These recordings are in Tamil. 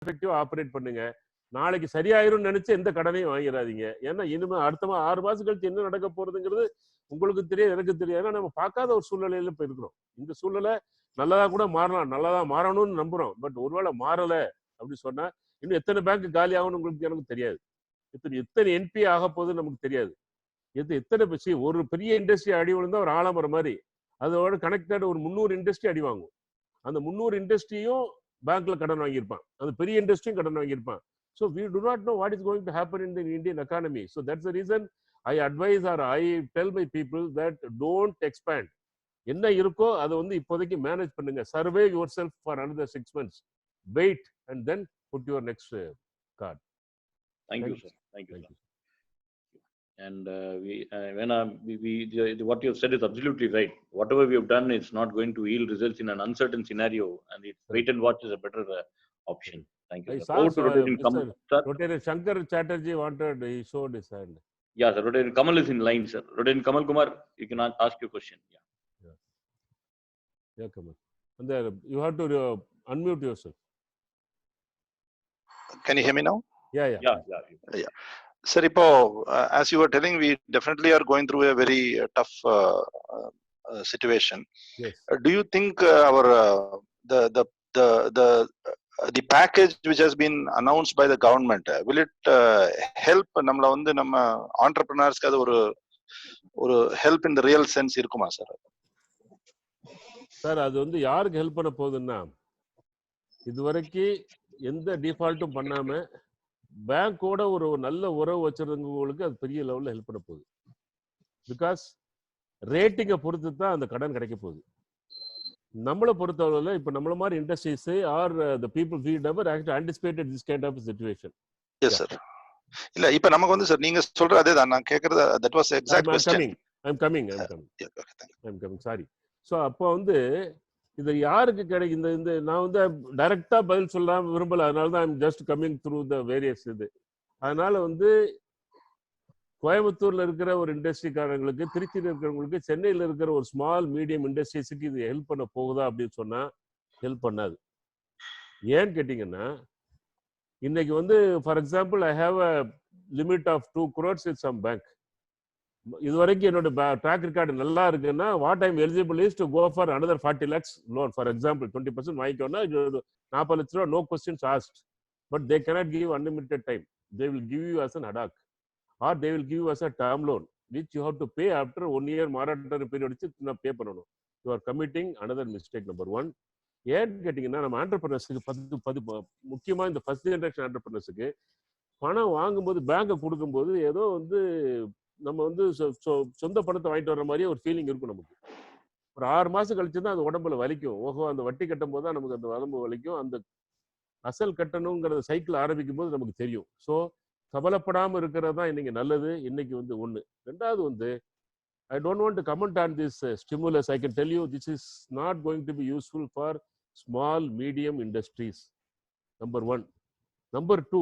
எஃபெக்டிவா ஆப்ரேட் பண்ணுங்க. நாளைக்கு சரியாயிரும் நினைச்சு எந்த கடனையும் வாங்கிடாதீங்க. ஏன்னா இனிமே அடுத்த 6 மாசம் கழிச்சு என்ன நடக்க போறதுங்கிறது உங்களுக்கு தெரியாது, எனக்கு தெரியாது. ஏன்னா நம்ம பார்க்காத ஒரு சூழ்நிலையில இப்ப இருக்கிறோம். இந்த சூழ்நிலை நல்லதா கூட மாறலாம், நல்லதா மாறணும்னு நம்புறோம். பட் ஒருவேளை மாறல அப்படின்னு சொன்னா இன்னும் எத்தனை பேங்க் காலி ஆகும்னு உங்களுக்கு எனக்கு தெரியாது. எத்தனை என்பி ஆக போகுதுன்னு நமக்கு தெரியாது. எத்தனை ஒரு பெரிய இண்டஸ்ட்ரி அடி விழுந்தா ஒரு ஆலமரம் மாதிரி அதோட கனெக்டட் ஒரு 300 இண்டஸ்ட்ரி அடி வாங்கும். அந்த 300 இண்டஸ்ட்ரியும் பேங்க்ல கடன் வாங்கியிருப்பான், அந்த பெரிய இண்டஸ்ட்ரியும் கடன் வாங்கியிருப்பான். So we do not know what is going to happen in the Indian economy. So that's the reason I advise or I tell my people that don't expand. என்ன இருக்கோ அதை வந்து இப்போதைக்கு மேனேஜ் பண்ணுங்க. Survive yourself for another 6 months. Wait and then put your next card. Thank you, sir. Thank you, sir. And what you have said is absolutely right. Whatever we have done is not going to yield results in an uncertain scenario, and it's wait and watch is a better option. Thank you, sir. Rotarian Shankar Chatterjee wanted, he showed his hand. Yeah, sir. Rotarian Kamal is in line, sir. Rotarian Kamal Kumar, you can ask your question. Yeah, Kamal. And there, you have to unmute yourself. Can you hear me now? Yeah. Sir, as you were telling, we definitely are going through a very tough situation. Yes. Do you think our the package which has been announced by the government will it help நம்மள வந்து நம்ம entrepreneurs க்கு அது ஒரு help in the real sense இருக்குமா சார்? சார் அது வந்து யாருக்கு ஹெல்ப் பண்ண போகுதுன்னா, இதுவரைக்கும் எந்த டிஃபால்ட்டும் பண்ணாம பேங்கோட ஒரு நல்ல உறவு வச்சிருந்தவங்களுக்கு அது பெரிய லெவலில் ஹெல்ப் பண்ண போகுது. பிகாஸ் ரேட்டிங்கை பொறுத்து தான் அந்த கடன் கிடைக்க போகுது. நம்மளை பொறுத்தவரையில் இப்போ நம்மள மாதிரி industries are the people we never anticipated this kind of situation. Yes sir. இல்ல இப்போ நமக்கு வந்து சார் நீங்க சொல்ற அதே தான் நான் கேக்குறது. That was exact question. I'm coming sorry. So அப்போ வந்து இது யாருக்கு கிடைக்கும்? இந்த நான் வந்து டைரக்டா பதில் சொல்லாம விரும்பல, அதனால தான் I'm just coming through the various இது. அதனால வந்து கோயம்புத்தூர்ல இருக்கிற ஒரு இண்டஸ்ட்ரிக்காரங்களுக்கு, திருச்சியில் இருக்கிறவங்களுக்கு, சென்னையில் இருக்கிற ஒரு ஸ்மால் மீடியம் இண்டஸ்ட்ரீஸுக்கு இது ஹெல்ப் பண்ண போகுதா அப்படின்னு சொன்னா ஹெல்ப் பண்ணாது. ஏன்னு கேட்டீங்கன்னா, இன்னைக்கு வந்து for example I have a limit of 2 crores with some bank. இது வரைக்கும் என்னோட ட்ராக் ரெக்கார்டு நல்லா இருக்குன்னா what I'm eligible is to go for another 40 lakhs loan. For example 20% வாங்கிக்கோன்னா 40 லட்ச ரூபா, no questions asked. But they cannot give unlimited time. They will give you as an ad hoc or they will give you as a term loan which you have to pay after 1 year moratorium period வச்சு நான் பே பண்ணணும். You are committing another mistake, number 1. ஏன்னு கேட்டிங்கன்னா, நம்ம ஆண்டர்பிரனர்ஸுக்கு முக்கியமாக இந்த ஃபர்ஸ்ட் ஜென்ரேஷன் ஆண்டர்பிரனர்ஸுக்கு பணம் வாங்கும்போது பேங்கை கொடுக்கும்போது ஏதோ வந்து நம்ம வந்து சொந்த பணத்தை வாங்கிட்டு வர்ற மாதிரியே ஒரு ஃபீலிங் இருக்கும் நமக்கு. ஒரு 6 மாதம் கழிச்சு தான் அது உடம்புல வலிக்கும். ஓஹோ, அந்த வட்டி கட்டும் போது தான் நமக்கு அந்த உடம்பு வலிக்கும். அந்த அசல் கட்டணுங்கிற சைக்கிள் ஆரம்பிக்கும் போது நமக்கு தெரியும். ஸோ கவலைப்படாமல் இருக்கிறது தான் இன்னைக்கு நல்லது. இன்னைக்கு வந்து ஒன்று. ரெண்டாவது வந்து I don't want to comment on this stimulus. I can tell you this is not going to be useful for small medium industries. Number 1. Number 2,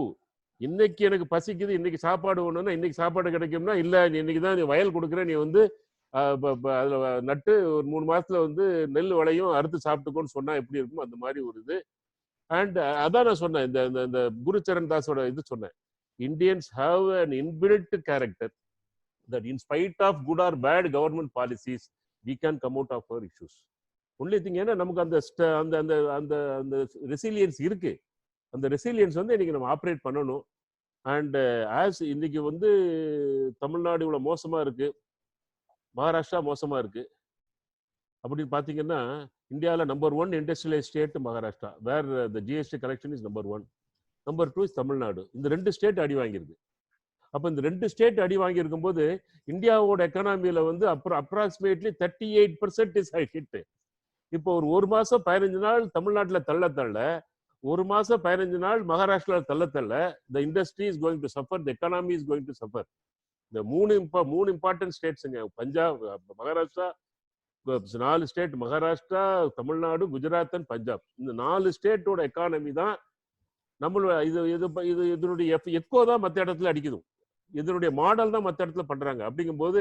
இன்னைக்கு எனக்கு பசிக்குது, இன்னைக்கு சாப்பாடு ஒண்ணுன்னா இன்னைக்கு சாப்பாடு கிடைக்கும்னா இல்லை, இன்னைக்கு தான் நீ வயல் கொடுக்குற, நீ வந்து அதில் நட்டு ஒரு 3 மாசத்துல வந்து நெல் விளையும், அறுத்து சாப்பிட்டுக்கோன்னு சொன்னா எப்படி இருக்கும், அந்த மாதிரி ஒரு இது. அண்ட் அதான் நான் சொன்னேன், இந்த குருச்சரண் தாஸோட இது சொன்னேன். Indians have an inbuilt character that in spite of good or bad government policies, we can come out of our issues. Only thing ஏன்னா நமக்கு அந்த ரெசிலியன்ஸ் இருக்கு. அந்த ரெசிலியன்ஸ் வந்து இன்னைக்கு நம்ம ஆப்ரேட் பண்ணணும். அண்ட் ஆஸ் இன்னைக்கு வந்து தமிழ்நாடு இவ்வளோ மோசமாக இருக்கு, மகாராஷ்டிரா மோசமாக இருக்கு அப்படின்னு பார்த்தீங்கன்னா, இந்தியாவில் number 1 industrialise state Maharashtra, where the GST collection is number 1. Number 2 is Tamil Nadu. இந்த 2 ஸ்டேட் அடி வாங்கியிருக்கு. அப்போ இந்த 2 ஸ்டேட் அடி வாங்கியிருக்கும் போது இந்தியாவோட எக்கனாமியில வந்து அப்புறம் அப்ராக்சிமேட்லி 38% இஸ் ஹிட். இப்போ ஒரு மாசம் 15 நாள் தமிழ்நாட்டில் தள்ள 1 மாசம் 15 நாள் மகாராஷ்டிராவில் தள்ள the industry is going to suffer, the economy is going to suffer. இந்த மூணு இம்பார்ட்டன்ட் ஸ்டேட்ஸுங்க, பஞ்சாப், மகாராஷ்டிரா, 4 ஸ்டேட், மகாராஷ்டிரா, தமிழ்நாடு, குஜராத் அண்ட் பஞ்சாப். இந்த 4 ஸ்டேட்டோட எக்கானமி தான் நம்மளோட இதனுடைய எக்கோ தான் மற்ற இடத்துல அடிக்குது. இதனுடைய மாடல் தான் மற்ற இடத்துல பண்றாங்க. அப்படிங்கும்போது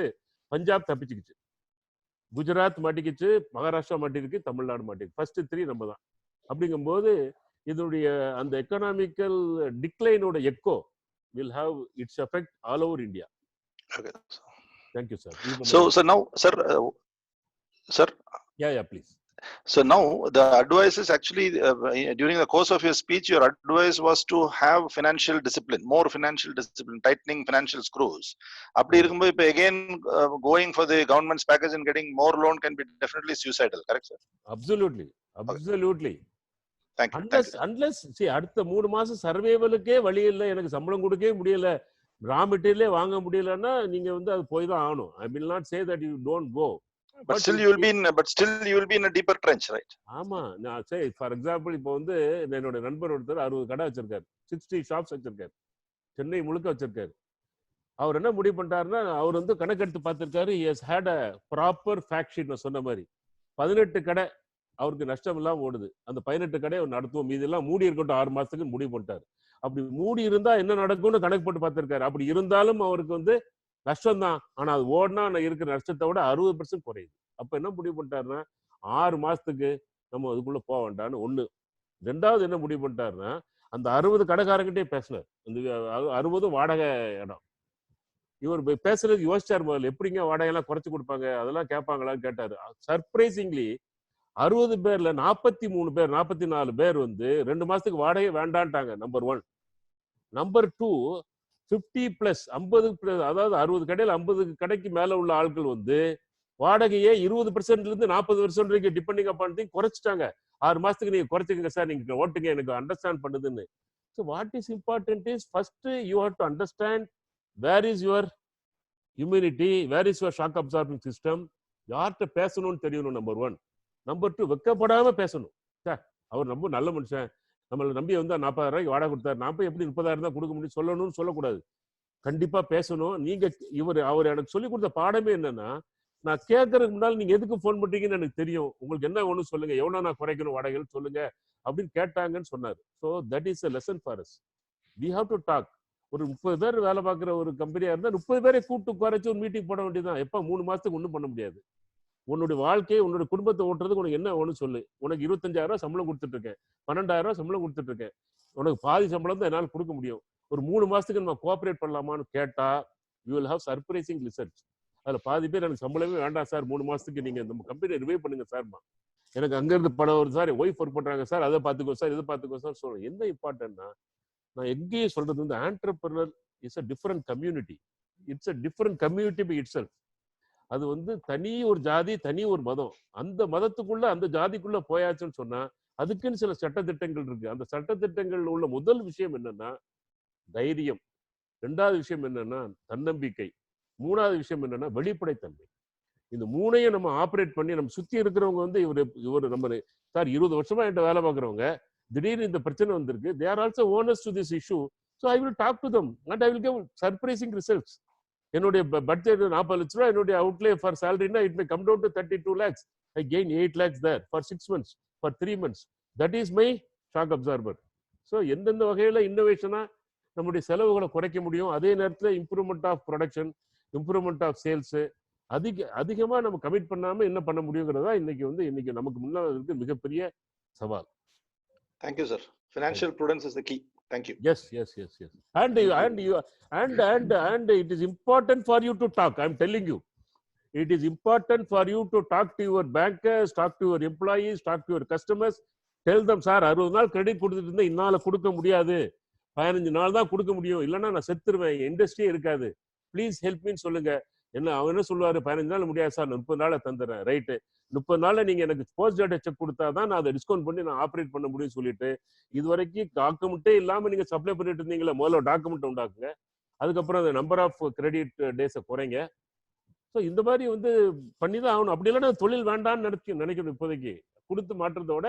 பஞ்சாப் தப்பிச்சுக்கிச்சு, குஜராத் மாட்டிக்கிச்சு, மகாராஷ்டிரா மாட்டிருக்கு, தமிழ்நாடு மாட்டிருக்கு. ஃபர்ஸ்ட் 3 நம்ம தான். அப்படிங்கும்போது இதனுடைய அந்த எக்கனாமிக்கல் டிக்ளைனோட echo will have its effect all over India. Okay. Thank you, sir. So now, sir. Yeah, please. So now the advice is actually during the course of your speech, your advice was to have financial discipline, more financial discipline, tightening financial screws. Apdi irukumbodhu ipo again going for the government's package and getting more loan can be definitely suicidal, correct sir? Absolutely. Thank you. Unless see அடுத்த 3 மாசம் சர்வைவலுக்கே வழி இல்ல, எனக்கு சம்பளம் கொடுக்கவே முடியல, ரா மெட்டீரியலே வாங்க முடியலன்னா நீங்க வந்து அது போய் தான் ஆகணும். I will not say that you don't go. But still you will be in a deeper trench, right? ஆமா, நான் say for example இப்போ வந்து என்னோட நண்பர் ஒருத்தர் 60 கடை வச்சிருக்காரு, 60 ஷாப்ஸ் வச்சிருக்காரு, சென்னை முழுக்க வச்சிருக்காரு. அவர் என்ன முடிவு பண்ணிட்டாருன்னா, அவர் வந்து கணக்கெடுத்து பார்த்திருக்காரு. he has had a proper fact sheet. நான் சொன்ன மாதிரி 18 கடை அவருக்கு நஷ்டம் இல்லாம ஓடுது. அந்த 18 கடையை அவர் நடத்துவோம், மீதி எல்லாம் மூடி இருக்கட்டும் 6 மாசத்துக்கு முடிவு பண்ணிட்டாரு. அப்படி மூடி இருந்தா என்ன நடக்கும்னு கணக்கு போட்டு பார்த்திருக்காரு. அப்படி இருந்தாலும் அவருக்கு வந்து நஷ்டம் தான், ஆனா அது ஓடினா இருக்கிற நஷ்டத்தை விட 60% குறையுது. அப்ப என்ன முடிவு பண்ணிட்டாருன்னா, 6 மாசத்துக்கு நம்ம அதுக்குள்ள போக வேண்டாம்னு ஒண்ணு. ரெண்டாவது என்ன முடிவு பண்ணிட்டாருன்னா, அந்த 60 கடைக்காரங்கிட்டே பேசினார். அந்த 60 வாடகை இடம். இவர் பேசுறதுக்கு யோசிச்சார், முதல்ல எப்படிங்க வாடகை எல்லாம் குறைச்சு கொடுப்பாங்க, அதெல்லாம் கேட்பாங்களான்னு கேட்டாரு. சர்ப்ரைசிங்லி 60 பேர்ல 43 பேர் 44 பேர் வந்து 2 மாசத்துக்கு வாடகை வேண்டான்ட்டாங்க. நம்பர் 1. நம்பர் 2, 50+, 50+, அதாவது 60 கடையில் 50 கடைக்கு மேல உள்ள ஆட்கள் வந்து வாடகையே 20% இருந்து 40% வரைக்கும் டிபெண்டிங் அப்பான் குறைச்சிட்டாங்க. 6 மாசத்துக்கு நீங்க குறைச்சிக்கங்க சார், நீங்க ஓட்டுங்க, எனக்கு அண்டர்ஸ்டாண்ட் பண்ணுதுன்னு. So what is important is first you have to understand where is your immunity, where is your shock absorbing system, யார்கிட்ட பேசணும்னு தெரியணும். நம்பர் 1. நம்பர் 2, வெக்கப்படாம பேசணும். சார் அவர் ரொம்ப நல்ல மனுஷன், நம்மளை நம்பி வந்து 40,000 ரூபாய்க்கு வாடகை கொடுத்தாரு, நான் போய் எப்படி 30,000 தான் கொடுக்க முடியும் சொல்லணும்னு சொல்லக்கூடாது. கண்டிப்பா பேசணும். நீங்க அவர் எனக்கு சொல்லி கொடுத்த பாடமே என்னன்னா, நான் கேட்கறதுக்கு முன்னால நீங்க எதுக்கு போன் பண்றீங்கன்னு எனக்கு தெரியும், உங்களுக்கு என்ன ஒண்ணு சொல்லுங்க, எவ்வளவு நான் குறைக்கணும் வாடகைன்னு சொல்லுங்க அப்படின்னு கேட்டாங்கன்னு சொன்னாரு. So that is a lesson for us. We have to talk. ஒரு 30 பேர் வேலை பார்க்குற ஒரு கம்பெனியா இருந்தா 30 பேரை கூப்பிட்டு குறைச்சு ஒரு மீட்டிங் போட வேண்டியதுதான். எப்ப 3 மாசத்துக்கு ஒன்றும் பண்ண முடியாது. உன்னுடைய வாழ்க்கையை உன்னுடைய குடும்பத்தை ஓட்டுறதுக்கு உனக்கு என்ன ஒன்று சொல்லு. உனக்கு 25,000 ரூபாய் சம்பளம் கொடுத்துட்டு இருக்கேன், 12,000 ரூபாய் சம்பளம் கொடுத்துட்டு இருக்கேன், உனக்கு பாதி சம்பளம் தான் என்னால் கொடுக்க முடியும், ஒரு 3 மாசத்துக்கு நம்ம கோஆபரேட் பண்ணலாமான்னு கேட்டா you will have surprising results. அதுல பாதி பேர் எனக்கு சம்பளமே வேண்டாம் சார், 3 மாசத்துக்கு நீங்க நம்ம கம்பெனியை ரிவைவ் பண்ணுங்க சார்மா, எனக்கு அங்கிருந்து பணம் வருது சார், ஒய்ஃப் ஒர்க் பண்றாங்க சார், அதை பார்த்துக்கோ சார், இதை பார்த்துக்கோ சார் சொல்றேன். என்ன இம்பார்ட்டன்ட்னா, நான் எங்கேயும் சொல்றது வந்து entrepreneur is a different community. It's a different community by itself. அது வந்து தனி ஒரு ஜாதி, தனி ஒரு மதம். அந்த மதத்துக்குள்ள அந்த ஜாதிக்குள்ள போயாச்சுன்னு சொன்னா அதுக்குன்னு சில சட்டத்திட்டங்கள் இருக்கு. அந்த சட்டத்திட்டங்கள் உள்ள முதல் விஷயம் என்னன்னா தைரியம், 2வது விஷயம் என்னன்னா தன்னம்பிக்கை, 3வது விஷயம் என்னன்னா வெளிப்படைத்தன்மை. இந்த 3ஐயும் நம்ம ஆப்ரேட் பண்ணி நம்ம சுத்தி இருக்கிறவங்க வந்து இவர் நம்ம சார் 20 வருஷமா என்கிட்ட வேலை பார்க்குறவங்க, திடீர்னு இந்த பிரச்சனை வந்திருக்கு, they are also owners to this issue, so I will talk to them and I will give surprising results. என்னுடைய பட்ஜெட் 40 லட்ச ரூபாய், என்னுடைய அவுட்லே ஃபார் சேலரினா it may come down to 32 lakhs. I gain 8 lakhs there for 6 months, for 3 months. That is my shock absorber. So எந்தெந்த வகையில இன்னோவேஷனா நம்முடைய செலவுகளை குறைக்க முடியும், அதே நேரத்தில் improvement of production, improvement of sales அதிகமா நம்ம கமிட் பண்ணாம என்ன பண்ண முடியுங்கிறதா இன்னைக்கு நமக்கு முன்னாடி இருக்கு மிகப்பெரிய சவால். Thank you sir. Financial prudence is the key. Thank you. Yes. And it is important for you to talk. I'm telling you, it is important for you to talk to your bankers, talk to your employees, talk to your customers. Tell them, sir, 60 நாள் கிரெடிட் கொடுத்துட்டு இருந்தா இன்னால கொடுக்க முடியாது, 15 நாள் தான் கொடுக்க முடியும், இல்லைன்னா நான் செத்துருவேன், இண்டஸ்ட்ரியே இருக்காது, ப்ளீஸ் ஹெல்ப் மீன்னு சொல்லுங்க. என்ன அவன் என்ன சொல்லுவாரு, 15 நாள் முடியாது சார், 30 நாளை தந்துடுறேன். ரைட்டு, 30 நாள்ல நீங்க எனக்கு போஸ்ட் டேட்டா செக் கொடுத்தாதான் நான் அதை டிஸ்கவுண்ட் பண்ணி நான் ஆப்ரேட் பண்ண முடியும்னு சொல்லிட்டு, இது வரைக்கும் டாக்குமெண்ட்டே இல்லாம நீங்க சப்ளை பண்ணிட்டு இருந்தீங்களா, முதல்ல டாக்குமெண்ட் உண்டாக்குங்க, அதுக்கப்புறம் அந்த நம்பர் ஆஃப் கிரெடிட் டேஸை குறைங்க. ஸோ இந்த மாதிரி பண்ணி தான் ஆகணும். அப்படி இல்லைன்னா தொழில் வேண்டாம்னு நினைக்கணும். இப்போதைக்கு கொடுத்து மாற்றுறதோட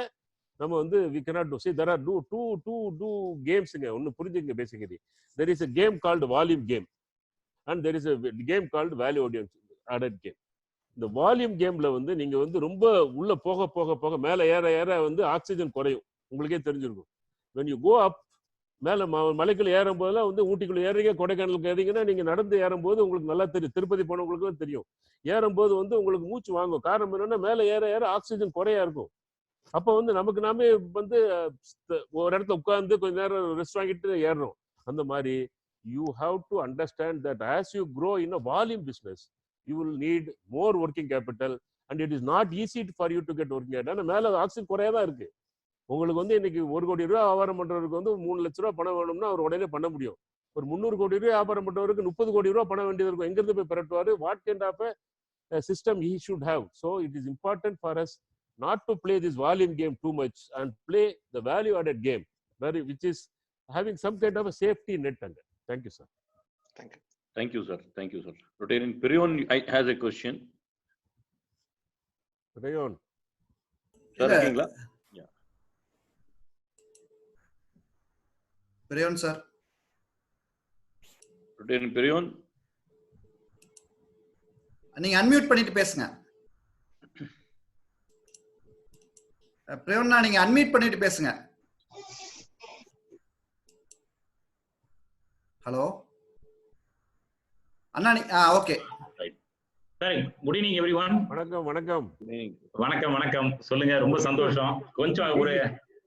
நம்ம we cannot do. See, there are two games. ஒன்னு புரிஞ்சுங்க. Basically there is a game called volume game and there is a game called value added game. இந்த வால்யூம் கேம்ல நீங்க ரொம்ப உள்ள போக போக போக மேல ஏற ஏற ஆக்சிஜன் குறையும். உங்களுக்கே தெரிஞ்சிருக்கும். when you go up, மேல மலைக்குள்ள ஏறும் போதெல்லாம் ஊட்டிக்குள்ள ஏறீங்க, கொடைக்கானலுக்கு ஏறீங்கன்னா நீங்க நடந்து ஏறும்போது உங்களுக்கு நல்லா தெரியும். திருப்பதி போனவங்களுக்கு தெரியும். ஏறும்போது உங்களுக்கு மூச்சு வாங்கும். காரணம் என்னன்னா மேல ஏற ஏற ஆக்சிஜன் குறையா இருக்கும். அப்போ வந்து நமக்கு நாமே வந்து ஒரு இடத்துல உட்கார்ந்து கொஞ்ச நேரம் ரெஸ்ட் வாங்கிட்டு ஏறணும். அந்த மாதிரி you have to understand that as you grow in a volume business you will need more working capital and it is not easy for you to get working capital. ஆனால் மேலே ஆக்சிஜன் குறையா தான் இருக்கு. உங்களுக்கு வந்து இன்னைக்கு 1 கோடி ரூபாய் வியாபாரம் பண்றவருக்கு வந்து 3 லட்ச ரூபாய் பணம் வேணும்னா அவர் உடனே பண்ண முடியும். ஒரு 300 கோடி ரூபாய் வியாபாரம் பண்றவருக்கு 30 கோடி ரூபாய் பணம் வேண்டியது இருக்கும். எங்கிருந்து போய் பெறட்டுவாரு? What kind of system he should have. So it is important for us not to play this volume game too much and play the value added game, which is having some kind of a safety net under. Thank you, sir. Thank you. Thank you, sir. Thank you, sir. Rotarian Perion has a question. Rayon. Sir, இருக்கீங்களா? Yeah. Perion, sir. Rotarian Perion. நீங்க அன்மியூட் பண்ணிட்டு பேசுங்க. பிரேவண்ணா நீங்க அன்மியூட் பண்ணிட்டு பேசுங்க. ஹலோ அண்ணா ஓகே. சரி, குட் ஈவினிங் எவ்ரிவன். வணக்கம் வணக்கம் வணக்கம் வணக்கம். சொல்லுங்க, ரொம்ப சந்தோஷம். கொஞ்சம் ஒரு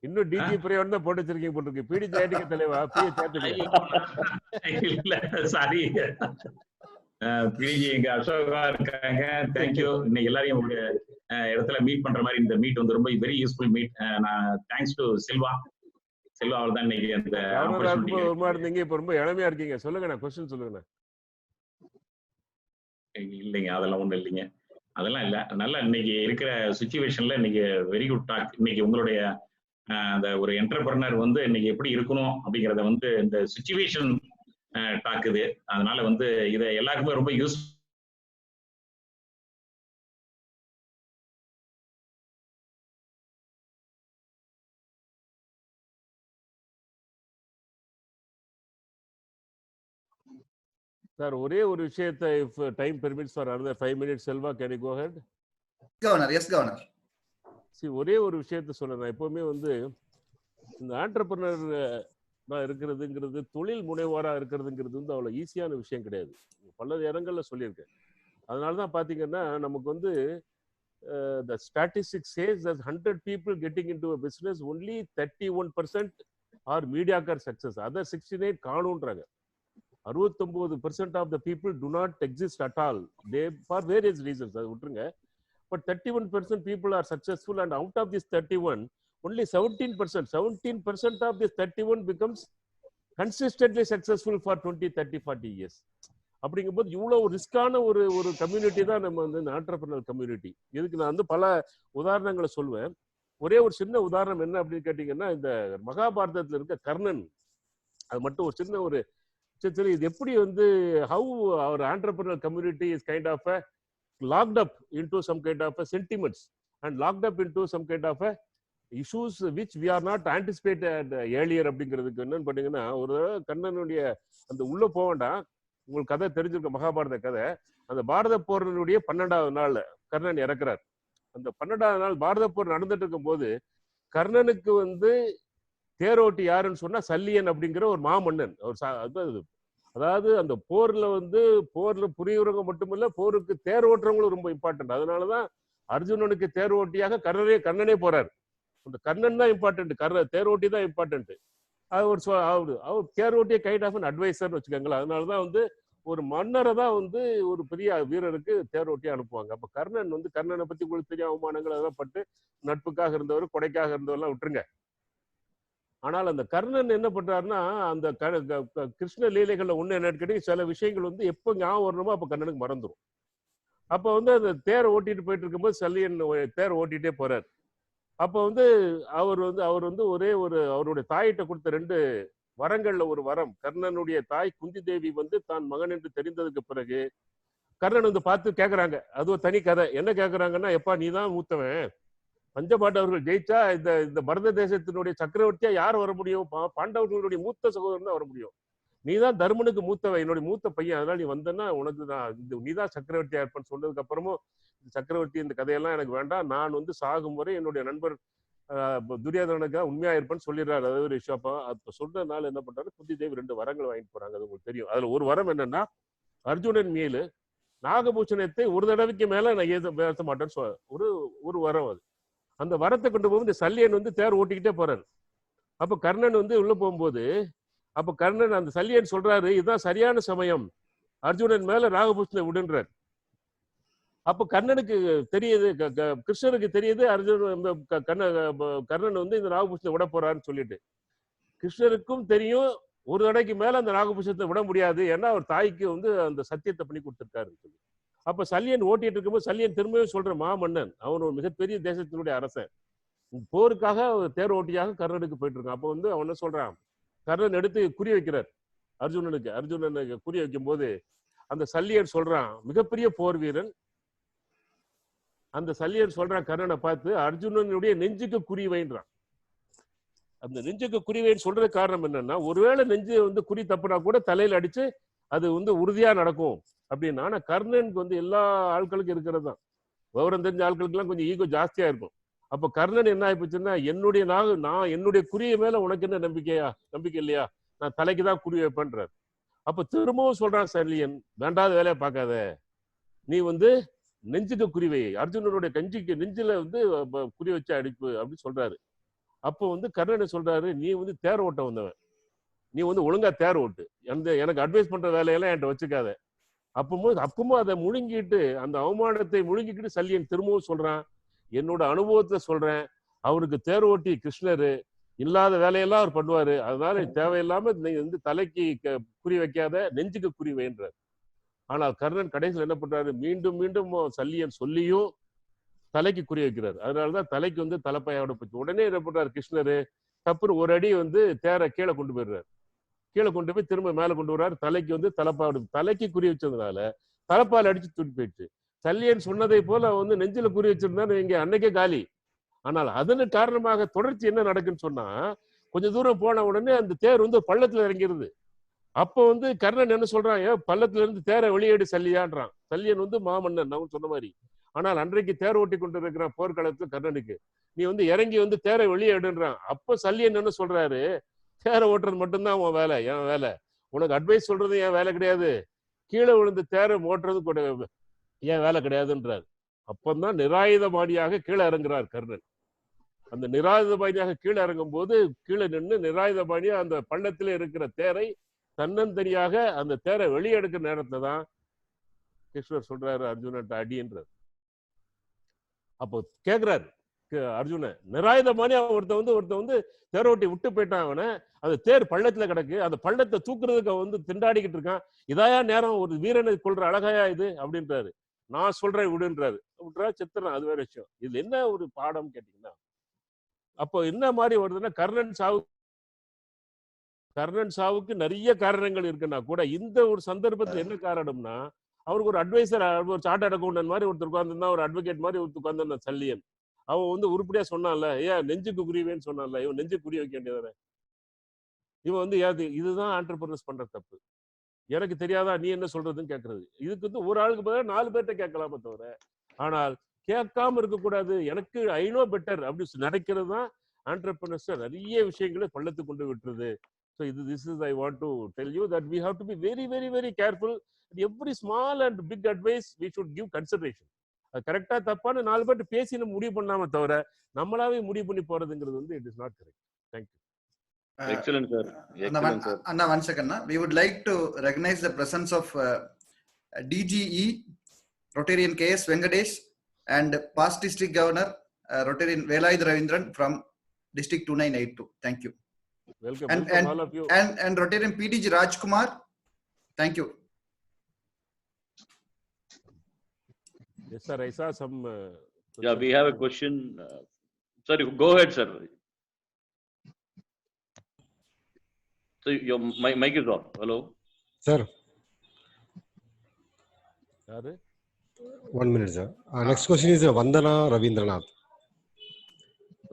இன்னும் டிஜி பிரேவன் தான் போட்டு வச்சிருக்கீங்க போட்டுருக்கு. பிடி ஜெயடிக்க தலைவா பிஏ சேர்த்துக்கல. இல்ல சாரி, பிஜி எங்க அசோகா இருக்காங்க. தேங்க்யூ. இன்னைக்கு எல்லாரையும் ஒரு இடத்துல மீட் பண்ற மாதிரி இந்த மீட் வந்து ரொம்ப வெரி யூஸ்ஃபுல் மீட். நான் தேங்க்ஸ் டு செல்வா அவர் தான் இன்னைக்கு அந்த இருந்தீங்க. இப்ப ரொம்ப இளமையா இருக்கீங்க. சொல்லுங்க, நான் கொஸ்டின் சொல்லுங்க. இல்லைங்க, அதெல்லாம் ஒண்ணும் இல்லைங்க, அதெல்லாம் இல்ல. நல்லா இன்னைக்கு இருக்கிற சிச்சுவேஷன்ல இன்னைக்கு வெரி குட் டாக். இன்னைக்கு உங்களுடைய அந்த ஒரு என்டர்பிரனர் வந்து இன்னைக்கு எப்படி இருக்கணும் அப்படிங்கறத வந்து இந்த சிச்சுவேஷன் டாக்குது. அதனால வந்து இதை எல்லாருக்குமே ரொம்ப யூஸ். சார், ஒரே ஒரு விஷயத்தை, if time permits for another 5 minutes, Selva, can you go ahead? Governor, yes governor. See, ஒரே ஒரு விஷயத்தை சொல்றேன். நான் எப்பவுமே வந்து இந்த ஆண்டர்பிரனர் இருக்கிறதுங்கிறது, தொழில் முனைவோரா இருக்கிறதுங்கிறது வந்து அவ்வளவு ஈஸியான விஷயம் கிடையாது. பல இடங்கள்ல சொல்லியிருக்கேன். அதனாலதான் பாத்தீங்கன்னா நமக்கு வந்து the statistics says that 100 people getting into a business, only 31% are mediocre success. Other 68 காணும்ன்றாங்க. 69% of the people do not exist at all. They for various reasons. அது விட்டுருங்க. But 31% people are successful, and out of this 31, only 17% of this 31 becomes consistently successful for 20, 30, 40 years. அப்படிங்கும்போது இவ்வளவு ரிஸ்கான ஒரு கம்யூனிட்டி தான் நம்ம வந்து இந்த ஆண்டர்பிரனர் கம்யூனிட்டி. இதுக்கு நான் வந்து பல உதாரணங்களை சொல்லுவேன். ஒரே ஒரு சின்ன உதாரணம் என்ன அப்படின்னு கேட்டீங்கன்னா, இந்த மகாபாரதத்துல இருக்க கர்ணன், அது மட்டும் ஒரு சின்ன ஒரு சரி, இது எப்படி வந்து how our entrepreneurial community is kind of locked up into some kind of sentiments and locked up into some kind of issues which we are not anticipated earlier. அப்படிங்கிறதுக்கு என்னன்னு பார்த்தீங்கன்னா, ஒரு கண்ணனுடைய அந்த உள்ள போக வேண்டாம், உங்களுக்கு கதை தெரிஞ்சிருக்க, மகாபாரத கதை. அந்த பாரத போரினுடைய 12வது நாள் கர்ணன் இறக்குறார். அந்த 12வது நாள் பாரத போர் நடந்துட்டு இருக்கும் போது கர்ணனுக்கு வந்து தேரோட்டி யாருன்னு சொன்னா சல்லியன் அப்படிங்கிற ஒரு மாமன்னன். அதாவது அந்த போர்ல புரியுறவங்க மட்டுமில்ல, போருக்கு தேர் ஓட்டுறவங்களும் ரொம்ப இம்பார்ட்டன்ட். அதனாலதான் அர்ஜுனனுக்கு தேர் ஓட்டியாக கர்ணனே போறாரு. அந்த கர்ணன் தான் இம்பார்ட்டன்ட், தேர் ஓட்டி தான் இம்பார்ட்டன்ட். அவர் தேர் ஓட்டிய கைண்ட் ஆஃப் அட்வைசர்னு வச்சுக்கோங்களேன். அதனாலதான் வந்து ஒரு மன்னரை தான் வந்து ஒரு பெரிய வீரருக்கு தேர் ஓட்டி அனுப்புவாங்க. அப்ப கர்ணனை பத்தி உங்களுக்கு பெரிய அவமானங்கள் அதெல்லாம் பட்டு நட்புக்காக இருந்தவர், கொடைக்காக இருந்தவர்லாம் விட்டுருங்க. ஆனால் அந்த கர்ணன் என்ன பண்றாருன்னா, அந்த கிருஷ்ண லீலைகள்ல ஒண்ணு என்னன்னு கேட்டீங்க, சில விஷயங்கள் வந்து எப்ப ஞாபகம் வரணுமோ அப்ப கர்ணனுக்கு மறந்துடும். அப்ப வந்து அந்த தேரை ஓட்டிட்டு போயிட்டு இருக்கும்போது சல்லியன் தேரை ஓட்டிட்டே போறாரு. அப்ப வந்து அவர் வந்து ஒரே ஒரு அவருடைய தாயிட்ட கொடுத்த 2 வரங்கள்ல ஒரு வரம், கர்ணனுடைய தாய் குந்தி தேவி வந்து தான் மகன் என்று தெரிந்ததுக்கு பிறகு கர்ணன் வந்து பார்த்து கேட்கறாங்க. அது ஒரு தனி கதை. என்ன கேட்கறாங்கன்னா, எப்பா நீ தான் மூத்தவன், பஞ்சபாண்டவர்கள் ஜெயிச்சா இந்த பரத தேசத்தினுடைய சக்கரவர்த்தியா யார் வர முடியும்? பாண்டவர்களுடைய மூத்த சகோதரன் தான் வர முடியும். நீதான் தர்மனுக்கு மூத்தவன், என்னுடைய மூத்த பையன், அதனால நீ வந்தன்னா உனக்கு நீதான் சக்கரவர்த்தியா இருப்பேன்னு சொன்னதுக்கு அப்புறமும் சக்கரவர்த்தி இந்த கதையெல்லாம் எனக்கு வேண்டாம், நான் வந்து சாகும் வரை என்னுடைய நண்பர் துரியோதனனுக்காக உண்மையா இருப்பேன்னு சொல்லிடுறாரு. அது ஒரு விஷயம். அப்ப சொன்னதுனால என்ன பண்றாரு, குந்தி தேவி 2 வரங்கள் வாங்கிட்டு போறாங்க. அது உங்களுக்கு தெரியும். அதுல ஒரு வரம் என்னன்னா, அர்ஜுனன் மேலு நாகபூஷணத்தை ஒரு தடவைக்கு மேல நான் பேச மாட்டேன்னு ஒரு வரம். அது அந்த வரத்தை கொண்டு போகும்போது இந்த சல்லியன் வந்து தேர் ஓட்டிக்கிட்டே போறாரு. அப்ப கர்ணன் வந்து உள்ள போகும்போது அப்ப கர்ணன் அந்த சல்லியன் சொல்றாரு, இதுதான் சரியான சமயம், அர்ஜுனன் மேல நாகபூஷணை விடுன்றார். அப்ப கர்ணனுக்கு தெரியுது, கிருஷ்ணருக்கு தெரியுது அர்ஜுனன் கர்ணன் வந்து இந்த நாகபூஷணை விட போறாருன்னு சொல்லிட்டு. கிருஷ்ணருக்கும் தெரியும் ஒரு தடைக்கு மேல அந்த நாகபூஷணத்தை விட முடியாது, ஏன்னா அவர் தாய்க்கு வந்து அந்த சத்தியத்தை பண்ணி கொடுத்திருக்காருன்னு சொல்லி. அப்ப சல்லியன் ஓட்டிட்டு இருக்கும்போது சல்லியன் திரும்பவும் சொல்ற மாமன்னன், அவன் ஒரு மிகப்பெரிய தேசத்தினுடைய அரசன், போருக்காக தேர் ஓட்டியாக கர்ணனுக்கு போயிட்டு இருக்கான். அப்ப வந்து அவன் என்ன சொல்றான், கர்ணன் எடுத்து குறி வைக்கிறார் அர்ஜுனனுக்கு குறி வைக்கும் போது அந்த சல்லியன் சொல்றான், மிகப்பெரிய போர் வீரன், அந்த சல்லியன் சொல்றான் கர்ணனை பார்த்து, அர்ஜுனனுடைய நெஞ்சுக்கு குறி வைன்றான். அந்த நெஞ்சுக்கு குறி வைன்னு சொல்றது காரணம் என்னன்னா, ஒருவேளை நெஞ்சு வந்து குறி தப்புனா கூட தலையில அடிச்சு அது வந்து உறுதியா நடக்கும் அப்படின்னா. ஆனா கர்ணனுக்கு வந்து எல்லா ஆட்களுக்கும் இருக்கிறது தான், விவரம் தெரிஞ்ச ஆட்களுக்கு எல்லாம் கொஞ்சம் ஈகோ ஜாஸ்தியா இருக்கும். அப்ப கர்ணன் என்ன ஆயிப்போச்சுன்னா, நான் என்னுடைய குறிய மேல உனக்கு என்ன நம்பிக்கை இல்லையா, நான் தலைக்கு தான் குறி வைப்பேன்றார். அப்ப திரும்பவும் சொல்றான் சல்லியன், வேண்டாத வேலையை பார்க்காத, நீ வந்து நெஞ்சுக்கு குறிவை, அர்ஜுனனுடைய நெஞ்சில வந்து குறி வச்சு அடிப்பு அப்படின்னு சொல்றாரு. அப்போ வந்து கர்ணன் சொல்றாரு, நீ வந்து தேர் ஓட்ட வந்தவன், நீ வந்து ஒழுங்கா தேர் ஓட்டு, எனக்கு அட்வைஸ் பண்ற வேலையெல்லாம் என்கிட்ட வச்சுக்காத. அப்பவும் அதை முழுங்கிட்டு, அந்த அவமானத்தை முழுங்கிக்கிட்டு சல்லியன் திரும்பவும் சொல்றான், என்னோட அனுபவத்துல சொல்றேன், அவருக்கு தேர் ஓட்டி கிருஷ்ணரு இல்லாத வேலையெல்லாம் அவர் பண்ணுவாரு, அதனால தேவையில்லாம நீ வந்து தலைக்கு குறி வைக்காத, நெஞ்சுக்கு குறி வைன்றார். ஆனால் கர்ணன் கடைசியில் என்ன பண்றாரு, மீண்டும் மீண்டும் சல்லியன் சொல்லியும் தலைக்கு குறி வைக்கிறார். அதனாலதான் தலைக்கு வந்து தலைப்பாயோட போச்சு. உடனே என்ன பண்றாரு கிருஷ்ணரு, தப்புன்னு ஒரு அடி வந்து தேரை கீழே கொண்டு போயிடுறாரு. கீழே கொண்டு போய் திரும்ப மேல கொண்டு வர்றாரு. தலைக்கு வந்து தலைக்கு குறி வச்சதுனால தலைப்பால் அடிச்சு தூக்கி போயிடுச்சு. சல்லியன் சொன்னதை போல வந்து நெஞ்சில குறி வச்சிருந்தாரு இங்க அன்னைக்கே காலி. ஆனால் அதன் காரணமாக தொடர்ச்சி என்ன நடக்குன்னு சொன்னா, கொஞ்ச தூரம் போன உடனே அந்த தேர் வந்து பள்ளத்துல இறங்கிருது. அப்ப வந்து கர்ணன் என்ன சொல்றான், பள்ளத்துல இருந்து தேரை வெளியேடு சல்லியான்றான். சல்லியன் வந்து மாமன்னன் நான் சொன்ன மாதிரி. ஆனால் அன்றைக்கு தேர் ஓட்டி கொண்டு இருக்கிற போர்க்களத்துல கர்ணனுக்கு, நீ வந்து இறங்கி வந்து தேரை வெளியேடுன்றான். அப்ப சல்லியன் என்ன சொல்றாரு, தேரை ஓட்டுறது மட்டும்தான் உன் வேலை, என் வேலை, உனக்கு அட்வைஸ் சொல்றது என் வேலை கிடையாது, கீழே விழுந்து தேரை ஓட்டுறது கூட என் வேலை கிடையாதுன்றார். அப்பந்தான் நிராயுதபாணியாக கீழே இறங்குறார் கர்ணன். அந்த நிராயுதபாணியாக கீழே இறங்கும் போது கீழே நின்று நிராயுதபாணியா அந்த பள்ளத்திலே இருக்கிற தேரை தன்னந்தனியாக அந்த தேரை வெளியெடுக்கிற நேரத்துல தான் கிருஷ்ணர் சொல்றாரு அர்ஜுனன் அடின்றார். அப்போ கேக்குறாரு அர்ஜுனன், நிராயுதபாணி ஒருத்த வந்து தேரோட்டி விட்டு போயிட்டான், அவனை அந்த தேர் பள்ளத்துல கிடக்கு, அந்த பள்ளத்தை தூக்குறதுக்கு அவன் வந்து திண்டாடிக்கிட்டு இருக்கான், இதாயா நேரம் ஒரு வீரனை கொள்ற அழகாயா இது அப்படின்றாரு. நான் சொல்றேன் விடுன்றாரு. விட்டுறா செத்துறான், அது வேற விஷயம். இதுல என்ன ஒரு பாடம் கேட்டீங்கன்னா, அப்போ என்ன மாதிரி வருதுன்னா, கர்ணன் சாவுக்கு நிறைய காரணங்கள் இருக்குன்னா கூட இந்த ஒரு சந்தர்ப்பத்துல என்ன காரணம்னா, அவருக்கு ஒரு அட்வைசர், ஒரு சார்ட்டர்ட் அக்கௌண்டன்ட் மாதிரி ஒருத்தர் உட்கார்ந்துருந்தா, ஒரு அட்வொகேட் மாதிரி ஒருத்தர் உட்கார்ந்து சல்லியன் அவன் வந்து உருப்படியா சொன்னான்ல, ஏன் நெஞ்சுக்கு குறிவேன்னு சொன்னான்ல, இவன் நெஞ்சுக்கு குறி வைக்க வேண்டியதானே. இவன் வந்து இதுதான் ஆண்டர்பிரனர்ஸ் பண்ற தப்பு. எனக்கு தெரியாதா நீ என்ன சொல்றதுன்னு கேட்கறது. இதுக்கு வந்து ஒரு ஆளுக்கு பதிலா 4 பேர்ட்ட கேட்கலாமே தவிர, ஆனால் கேட்காம இருக்கக்கூடாது, எனக்கு ஐ நோ பெட்டர் அப்படி நினைக்கிறது தான் ஆண்டர்பிரனர்ஸ் நிறைய விஷயங்களை பள்ளத்து கொண்டு விட்டுருது. So this is I want to tell you that we have to be very very very careful. Every small and big advice we should give consideration. அது கரெக்டா தப்பான 4 பேர்ட்ட பேசி நம்ம முடிவு பண்ணாம தவிர நம்மளாவே முடிவு பண்ணி போறதுங்கிறது வந்து it is not correct. Thank you. Excellent sir. Excellent sir. Anna, one second. We would like to recognize the presence of DGE Rotarian KS Venkatesh and past district governor Rotarian Velayuth Ravindran from district 2982. Thank you. Welcome, and all of you. And Rotarian PDG Rajkumar. Thank you. Yes sir, I saw some Yeah, we have a question. Sorry, go ahead sir. So your mic is on. Hello sir. Yaru? 1 minute sir. Next question is Vandana Ravindranath.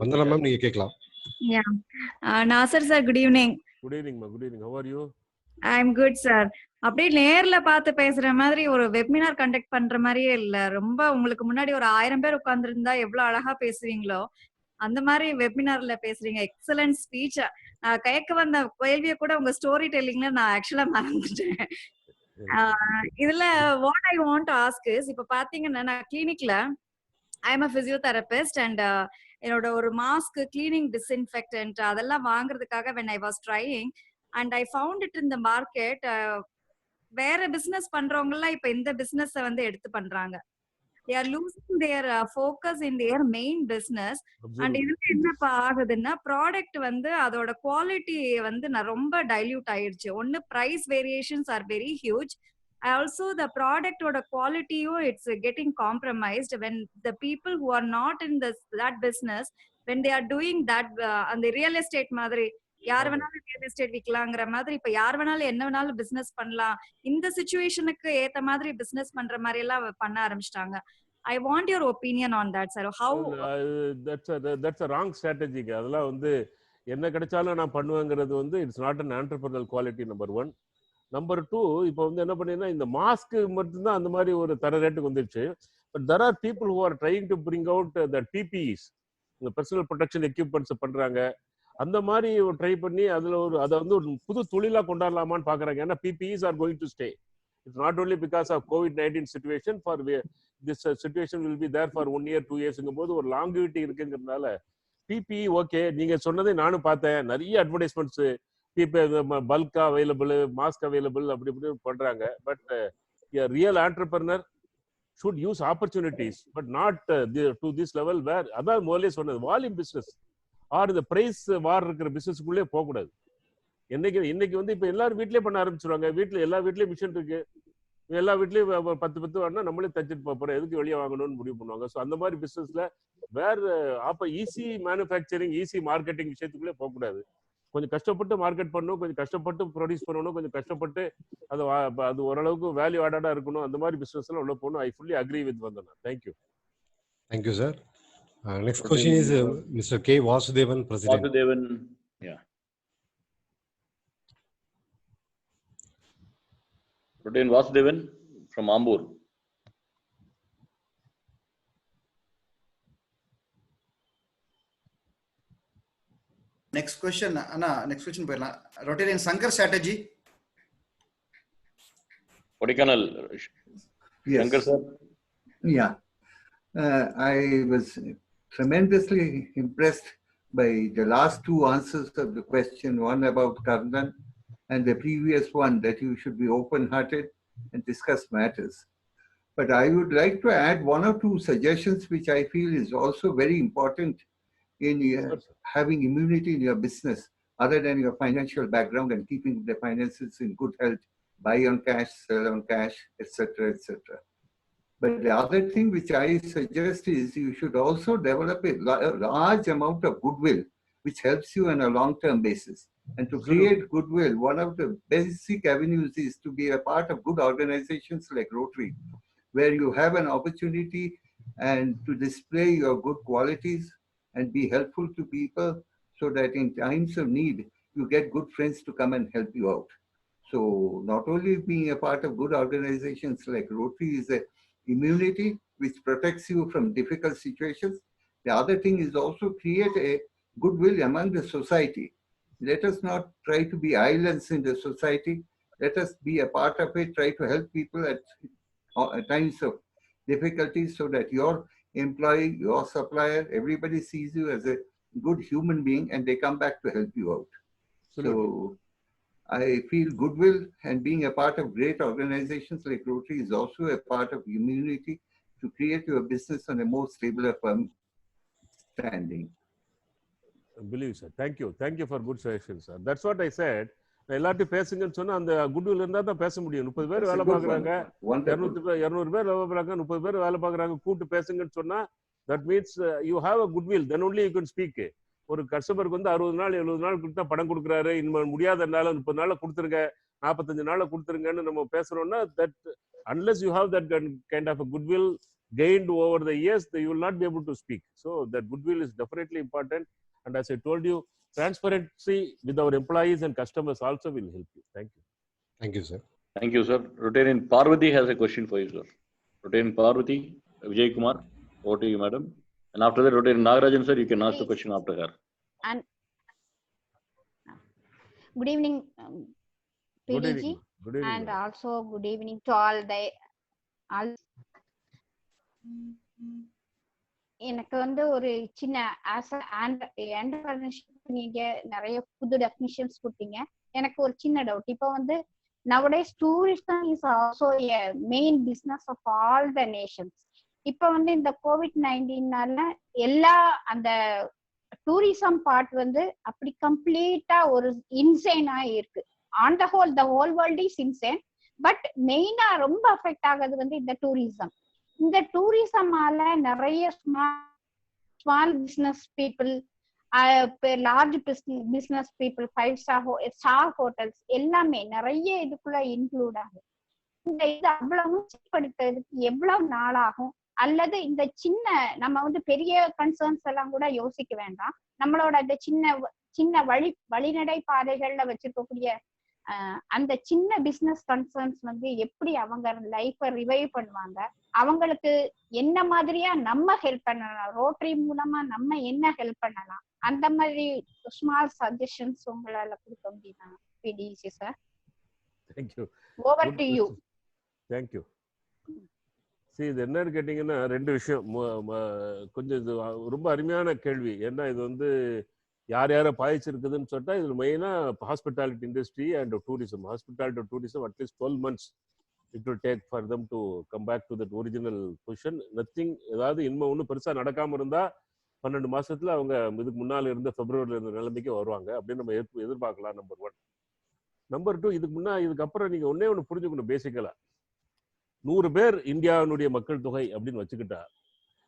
Vandana ma'am, நீங்க கேட்கலாம். Yeah. Nasir sir, good evening. Good evening ma, good evening. How are you? I'm good sir. அப்படியே நேர்ல பார்த்து பேசுற மாதிரி ஒரு வெபினார் கண்டக்ட் பண்ற மாதிரியே இல்ல. ரொம்ப உங்களுக்கு முன்னாடி ஒரு 1000 பேர் உட்கார்ந்துருந்தா எவ்வளவு அழகா பேசுவீங்களோ அந்த மாதிரி வெபினார்ல பேசுறீங்க. Excellent speech. நான் கேட்க வந்த கேள்வியை கூட உங்க ஸ்டோரி டெல்லிங்ல நான் ஆக்சுவலா மறந்துட்டேன். இதுல what I want to ask is, இப்ப பாத்தீங்கன்னா நான் கிளினிக்ல I am a physiotherapist and என்னோட ஒரு மாஸ்க், கிளீனிங் டிஸ்இன்ஃபெக்டன்ட் அதெல்லாம் வாங்குறதுக்காக when I was trying and I found it in the market. வேற பிசினஸ் பண்றவங்க எல்லாம் இப்ப இந்த பிசினஸ் வந்து எடுத்து பண்றாங்க. they are losing their focus in their main business. And Absolutely. இதுல என்னப்பா ஆகுதுன்னா ப்ராடக்ட் வந்து அதோட குவாலிட்டி வந்து ரொம்ப டைல்யூட் ஆயிடுச்சு. ஒன்னு price variations are very huge. Also the product ஓட குவாலிட்டியும் it's getting compromised when the people who are not in that business, when they are doing that அந்த ரியல் எஸ்டேட் மாதிரி யார் வேணாலும் ரியல் எஸ்டேட் விக்கலாங்கிற மாதிரி இப்ப யார் வேணாலும் என்ன வேணாலும் பிசினஸ் பண்ணலாம். இந்த சிச்சுவேஷனுக்கு ஏத்த மாதிரி பிசினஸ் பண்ற மாதிரி எல்லாம் பண்ண ஆரம்பிச்சிட்டாங்க. I want your opinion on that, sir. How that's a wrong strategy. அதெல்லாம் வந்து என்ன கிடைச்சாலும் நான் பண்ணுவேங்கிறது வந்து it's not an entrepreneurial quality. Number 1. Number 2, இப்போ வந்து என்ன பண்ணீங்கன்னா இந்த மாஸ்க் மட்டும்தான் அந்த மாதிரி ஒரு தர ரேட்டுக்கு வந்துருச்சு. But there are people who are trying to bring out the PPEs, இந்த பர்சனல் ப்ரொடெக்ஷன் எக்யூப்மெண்ட்ஸ் பண்றாங்க. அந்த மாதிரி ட்ரை பண்ணி அதுல அதை வந்து ஒரு புது தொழிலா கொண்டாடலாமான்னு பாக்குறாங்க. ஏன்னா PPEs are going to stay. It's not only because of COVID-19 situation. For this situation will be there for 1 year 2 yearsங்கும் போது ஒரு லாங்கிவிட்டி இருக்குங்கிறதுனால PPE ஓகே. நீங்க சொன்னதை நானும் பார்த்தேன். நிறைய அட்வர்டைஸ்மெண்ட்ஸ் பல்கா அவைலபிள், மாஸ்க் அவைலபிள் அப்படி இப்படி பண்றாங்க. But real entrepreneur should use opportunities but not to this level where அதான் முதல்ல சொன்னது வால்யூம் பிசினஸ் ஆர் இந்த பிரைஸ் வார் இருக்கிற பிசினஸ்க்குள்ளே போகக்கூடாது. இன்னைக்கு வந்து இப்ப எல்லாரும் வீட்லயே பண்ண ஆரம்பிச்சிருவாங்க. எல்லா வீட்லயும் மிஷின் இருக்கு. எல்லா வீட்லயும் 10 வேணா நம்மளே தச்சுட்டு போறோம், எதுக்கு வெளியே வாங்கணும்னு முடிவு பண்ணுவாங்க. ஸோ அந்த மாதிரி பிசினஸ்ல அப்ப ஈஸி மேனுஃபேக்சரிங், ஈஸி மார்க்கெட்டிங் விஷயத்துக்குள்ளே போகக்கூடாது. கொஞ்சம் கஷ்டப்பட்டு மார்க்கெட் பண்ணணும், கொஞ்சம் கஷ்டப்பட்டு ப்ரொடியூஸ் பண்ணணும், கொஞ்சம் கஷ்டப்பட்டு அது ஓரளவுக்கு வேல்யூ ஆடடா இருக்கணும். அந்த மாதிரி பிசினஸ் எல்லாம் உள்ள போகணும். I fully agree with Vandana. Thank you. Thank you sir. Next question is Mr. K. Vasudevan, President. Vasudevan, yeah. Rotarian Vasudevan from Ambur. Next question, Anna. Next question, Rotarian Sankar Chatterjee. Kodaikanal. Yes. Shankar sir. Yeah. I was tremendously impressed by the last two answers of the question, one about Karnan and the previous one that you should be open-hearted and discuss matters. But I would like to add one or two suggestions which I feel is also very important in having immunity in your business, other than your financial background and keeping the finances in good health, buy on cash, sell on cash, etc., etc. But the other thing which I suggest is you should also develop a large amount of goodwill, which helps you on a long-term basis. And to create goodwill, one of the basic avenues is to be a part of good organizations like Rotary, where you have an opportunity and to display your good qualities and be helpful to people, so that in times of need, you get good friends to come and help you out. So not only being a part of good organizations like Rotary is a immunity which protects you from difficult situations, the other thing is also create a goodwill among the society. Let us not try to be islands in the society. Let us be a part of it, try to help people at times of difficulties, so that your employee, your supplier, everybody sees you as a good human being and they come back to help you out. So I feel goodwill and being a part of great organizations like Rotary is also a part of immunity to create your business on a more stable and firm standing. Believe, sir. Thank you for good suggestions, sir. That's what I said. எல்லாத்தையும் பேசுங்கன்னு சொன்னா அந்த குட்வில் இருந்தா தான் பேச முடியும். 30 பேர் வேலை பாக்குறாங்க, 200 பேர் வேலை பாக்குறாங்க, 30 பேர் வேலை பாக்குறாங்க, கூட்டு பேசுங்கன்னு சொன்னா that means you have a goodwill, then only you can speak. ஒரு கஸ்டமருக்கு வந்து 60 நாள் 70 நாள் கொடுத்தா பணம் கொடுக்குறாரு, இன்னும் முடியாதனால 30 நாள்ல கொடுத்துருங்க, 45 நாள்ல கொடுத்துருங்கன்னு நம்ம பேசுறோம்னா that unless you have that kind of a goodwill gained over the years, you will not be able to speak. So that goodwill is definitely important, and as I told you, transparency with our employees and customers also will help you. Thank you. Thank you, sir. Thank you, sir. Rotarian Parvati has a question for you, sir. Rotarian Parvati, Vijay Kumar, over to you, madam. And after that, Rotarian Nagarajan, sir, you can ask the question after her. And good evening, PDG, Good evening, and madam. also good evening to all. எனக்கு வந்து ஒரு சின்ன ஆஸ் என்டர்பிரினர்ஷிப் நீங்க நிறைய புது டெஃபினிஷன்ஸ் கொடுத்தீங்க. எனக்கு ஒரு சின்ன டவுட். இப்போ வந்து nowadays tourism is also a main business of all the nations. இப்போ வந்து இந்த COVID-19னால எல்லா அந்த டூரிசம் பார்ட் வந்து அப்படி கம்ப்ளீட்டா ஒரு இன்சேனா இருக்கு. On the whole world is insane. But மெயினா ரொம்ப அஃபெக்ட் ஆகுது வந்து இந்த டூரிசம். இந்த டூரிசமால நிறைய small business people, large business people, 5-star hotels எல்லாமே நிறைய இதுக்குள்ள இன்க்ளூட் ஆகும். இந்த இது அவ்வளவு செயல்படுத்துறதுக்கு எவ்வளவு நாள் ஆகும்? அல்லது இந்த சின்ன நம்ம வந்து பெரிய கன்சர்ன்ஸ் எல்லாம் கூட யோசிக்க வேண்டாம். நம்மளோட அந்த சின்ன வழிநடை பாதைகள்ல வச்சிருக்கக்கூடிய அந்த சின்ன பிசினஸ் கன்சர்ன்ஸ் வந்து எப்படி அவங்க லைஃபை ரிவைவ் பண்ணுவாங்க? அவங்களுக்கு என்ன மாதிரியா நம்ம ஹெல்ப் பண்ணலாம்? ரோட்டரி மூலமா நம்ம என்ன ஹெல்ப் பண்ணலாம்? அந்த மாதிரி ஸ்மால் சஜஷன்ஸ் உங்களால கொடுக்க முடியுமா PDC sir? Thank you. Over to you. Thank you. இது என்னன்னு கேட்டீங்கன்னா ரெண்டு விஷயம். கொஞ்சம் இது ரொம்ப அருமையான கேள்வி. ஏன்னா இது வந்து யார் யாரை பாதிச்சிருக்குதுன்னு சொன்னா இது மெயினா hospitality industry and tourism. Hospitality tourism at least 12 months it will take for them to come back to that original position. Nothing, ஏதாவது இன்னும் ஒன்றும் பெருசா நடக்காம இருந்தா 12 மாசத்துல அவங்க இதுக்கு முன்னால இருந்த பிப்ரவரியில இருந்த நிலைமைக்கு வருவாங்க அப்படின்னு நம்ம எதிர்பார்க்கலாம். நம்பர் 1. நம்பர் 2, இதுக்கப்புறம் நீங்க ஒண்ணு புரிஞ்சுக்கணும். பேசிக்கலா 100 பேர் இந்தியாவினுடைய மக்கள் தொகை அப்படின்னு வச்சுக்கிட்டா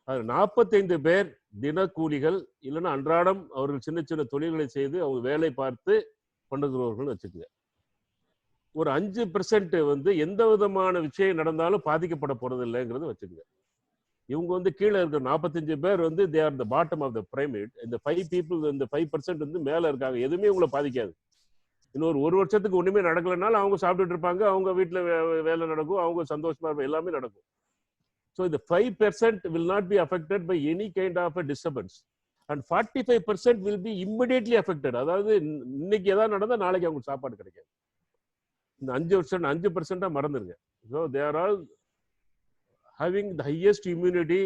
அது 45 பேர் தினக்கூலிகள், இல்லைன்னா அன்றாடம் அவர்கள் சின்ன சின்ன தொழில்களை செய்து அவங்க வேலை பார்த்து பண்ணுகிறவர்கள் வச்சுக்கோங்க. ஒரு 5% வந்து எந்த விதமான விஷயம் நடந்தாலும் பாதிக்கப்பட போறது இல்லைங்கிறது வச்சுக்கோங்க. இவங்க வந்து கீழே இருக்கிற 45 பேர் வந்து they are the bottom of the pyramid. இந்த 5 people, இந்த 5% வந்து மேல இருக்காங்க. எதுவுமே உங்களை பாதிக்காது. இன்னொரு 1 வருஷத்துக்கு ஒண்ணுமே நடக்கலனாலும் அவங்க சாப்பிட்டுட்டு இருப்பாங்க, அவங்க வீட்டுல வேலை நடக்கும், அவங்க சந்தோஷமா இருப்பாங்க, எல்லாமே நடக்கும். So the 5% will not be affected by any kind of a disturbance, and 45% will be immediately affected. அதாவது இன்னைக்கு ஏதாவது நடந்தா நாளைக்கு அவங்களுக்கு சாப்பாடு கிடைக்காது. இந்த 5% மறந்துருங்க. So they are all having the highest immunity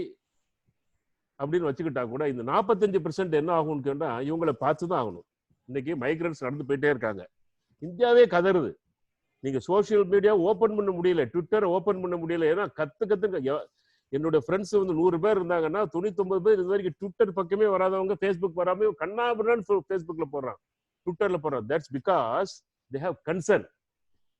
அப்படின்னு வச்சுக்கிட்டா கூட இந்த 45% என்ன ஆகும்னு கேட்டா இவங்களை பார்த்து தான் ஆகணும். இன்னைக்கு மைக்ரன்ஸ் நடந்து போயிட்டே இருக்காங்க. இந்தியாவே கதறுது. நீங்க சோசியல் மீடியா ஓபன் பண்ண முடியல, ட்விட்டர் ஓபன் பண்ண முடியல. ஏன்னா கத்து என்னோட ஃப்ரெண்ட்ஸ் வந்து 100 பேர் இருந்தாங்கன்னா 99 பேர் இது வரைக்கும் ட்விட்டர் பக்கமே வராதவங்க, ஃபேஸ்புக் வராம கண்ணாபுரான்னு ஃபேஸ்புக்ல போடுறான், ட்விட்டர்ல போடுறான். That's because they have concern.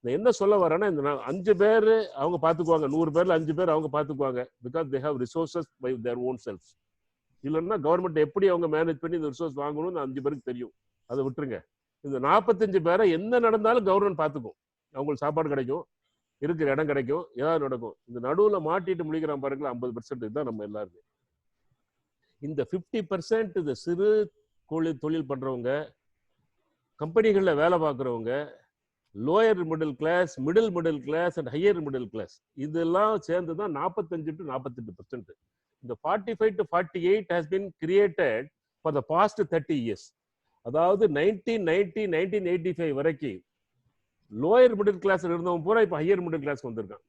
நான் என்ன சொல்ல வரேன்னா இந்த 5 பேர் அவங்க பாத்துக்குவாங்க, 100 பேர்ல 5 பேர் அவங்க பாத்துக்குவாங்க. Because they have resources by their own self. இல்லைன்னா கவர்மெண்ட் எப்படி அவங்க மேனேஜ் பண்ணி இந்த ரிசோர்ஸ் வாங்கணும்னு 5 பேருக்கு தெரியும். அதை விட்டுருங்க. இந்த 45 பேரை என்ன நடந்தாலும் கவர்மெண்ட் பாத்துக்கும். அவங்களுக்கு சாப்பாடு கிடைக்கும், இருக்கிற இடம் கிடைக்கும், ஏதாவது நடக்கும். இந்த நடுவுல மாட்டிட்டு முடிக்கிறான் பாருங்களா 50%. தான் நம்ம எல்லாருமே. இந்த 50% இந்த சிறு தொழில் பண்றவங்க, கம்பெனிகள்ல வேலை பார்க்கறவங்க, lower middle class, middle class and higher middle class, இதெல்லாம் சேர்ந்துதான் 45 to 48%. இந்த 45 to 48 has been created for the past 30 years. அதாவது 1985 வரைக்கும் லோயர் மிடில் கிளாஸ்ல இருந்தவன் பூரா இப்ப ஹையர் மிடில் கிளாஸ்க்கு வந்திருக்கான்.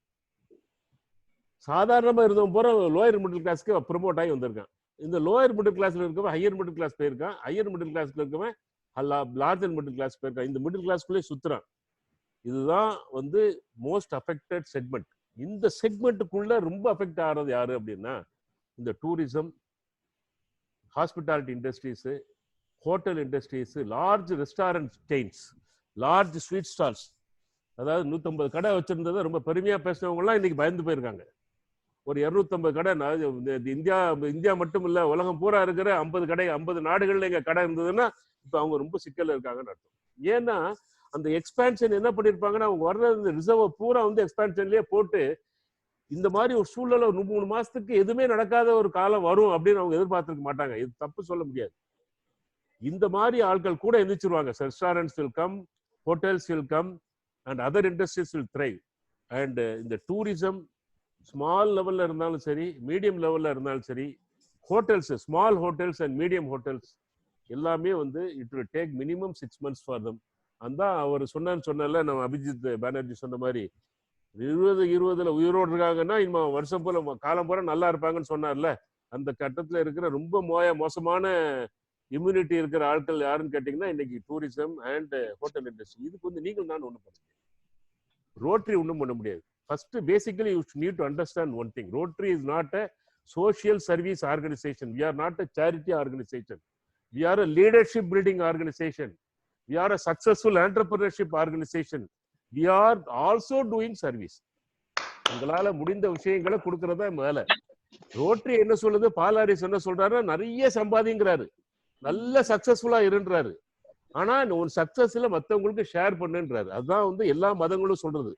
சாதாரணமா இருந்தவன் பூரா லோயர் மிடில் கிளாஸ்க்கு ப்ரமோட் ஆகி வந்திருக்கான். இந்த லோயர் மிடில் கிளாஸ்ல இருக்கவன் ஹையர் மிடில் கிளாஸ் போயிருக்கான், ஹையர் மிடில் கிளாஸ்ல இருக்கவன் லார்ஜர் மிடில் கிளாஸ் போயிருக்கான். இந்த மிடில் கிளாஸ்க்குள்ளே சுத்துறான். இதுதான் வந்து மோஸ்ட் அஃபெக்டட் செக்மெண்ட். இந்த செக்மெண்ட்டுக்குள்ள ரொம்ப அஃபெக்ட் ஆகிறது யாரு அப்படின்னா இந்த tourism, hospitality industries, hotel industries, large restaurant chains, large sweet stalls. அதாவது 150 கடை வச்சிருந்ததை ரொம்ப பெருமையா பேசுறவங்க எல்லாம் இன்னைக்கு பயந்து போயிருக்காங்க. ஒரு 250 கடை, இந்தியா மட்டும் இல்ல உலகம் பூரா இருக்கிற 50 நாடுகள்ல எங்க கடை இருந்ததுன்னா இப்ப அவங்க ரொம்ப சிக்கல்ல இருக்காங்கன்னு அர்த்தம். ஏன்னா அந்த எக்ஸ்பான்ஷன் என்ன பண்ணிருப்பாங்கன்னா அவங்க வர்ற இந்த ரிசர்வ் பூரா வந்து எக்ஸ்பான்ஷன்லயே போட்டு இந்த மாதிரி ஒரு சூழ்நிலை 3 மாசத்துக்கு எதுவுமே நடக்காத ஒரு காலம் வரும் அப்படின்னு அவங்க எதிர்பார்த்திருக்க மாட்டாங்க. இது தப்பு சொல்ல முடியாது. இந்த மாதிரி ஆட்கள் கூட எந்திரிச்சிருவாங்க. Restaurants will come, hotels will come and other industries will thrive. And இந்த டூரிசம் ஸ்மால் லெவல்ல இருந்தாலும் சரி, மீடியம் லெவல்ல இருந்தாலும் சரி, hotels, small hotels and medium hotels எல்லாமே வந்து it will take minimum 6 months for them. அந்த அவர் சொன்னார்ல, நம்ம அபிஜித் பானர்ஜி சொன்ன மாதிரி 2020 உயிரோடு இருக்காங்கன்னா இன்னும் வருஷம் போல காலம் பூரா நல்லா இருப்பாங்கன்னு சொன்னார்ல. அந்த கட்டத்துல இருக்கிற ரொம்ப மோசமான இம்யூனிட்டி இருக்கிற ஆட்கள் யாருன்னு கேட்டீங்கன்னா இன்னைக்கு டூரிசம் அண்ட் ஹோட்டல் இண்டஸ்ட்ரி. இதுக்கு வந்து நீங்கள் நான் ஒன்றும் பண்ண முடியாது, ரோட்டரி ஒன்றும் பண்ண முடியாது. First basically you need to understand one thing. Rotary is not a social service organization. We are not a charity organization. We are a leadership building organization. We are a successful entrepreneurship organization. We are also doing service. உங்களால முடிந்த விஷயங்களை கொடுக்கறதா மேல. ரோட்டரி என்ன சொல்லுது, பாலாரிஸ் என்ன சொல்றாரு, நிறைய சம்பாதிங்கிறாரு, நல்ல சக்சஸ்ஃபுல்லா இருன்றாரு. ஆனா ஒரு சக்சஸ்ல மத்தவங்களுக்கு ஷேர் பண்ணுன்றாரு. அதுதான் வந்து எல்லா மதங்களும் சொல்றது.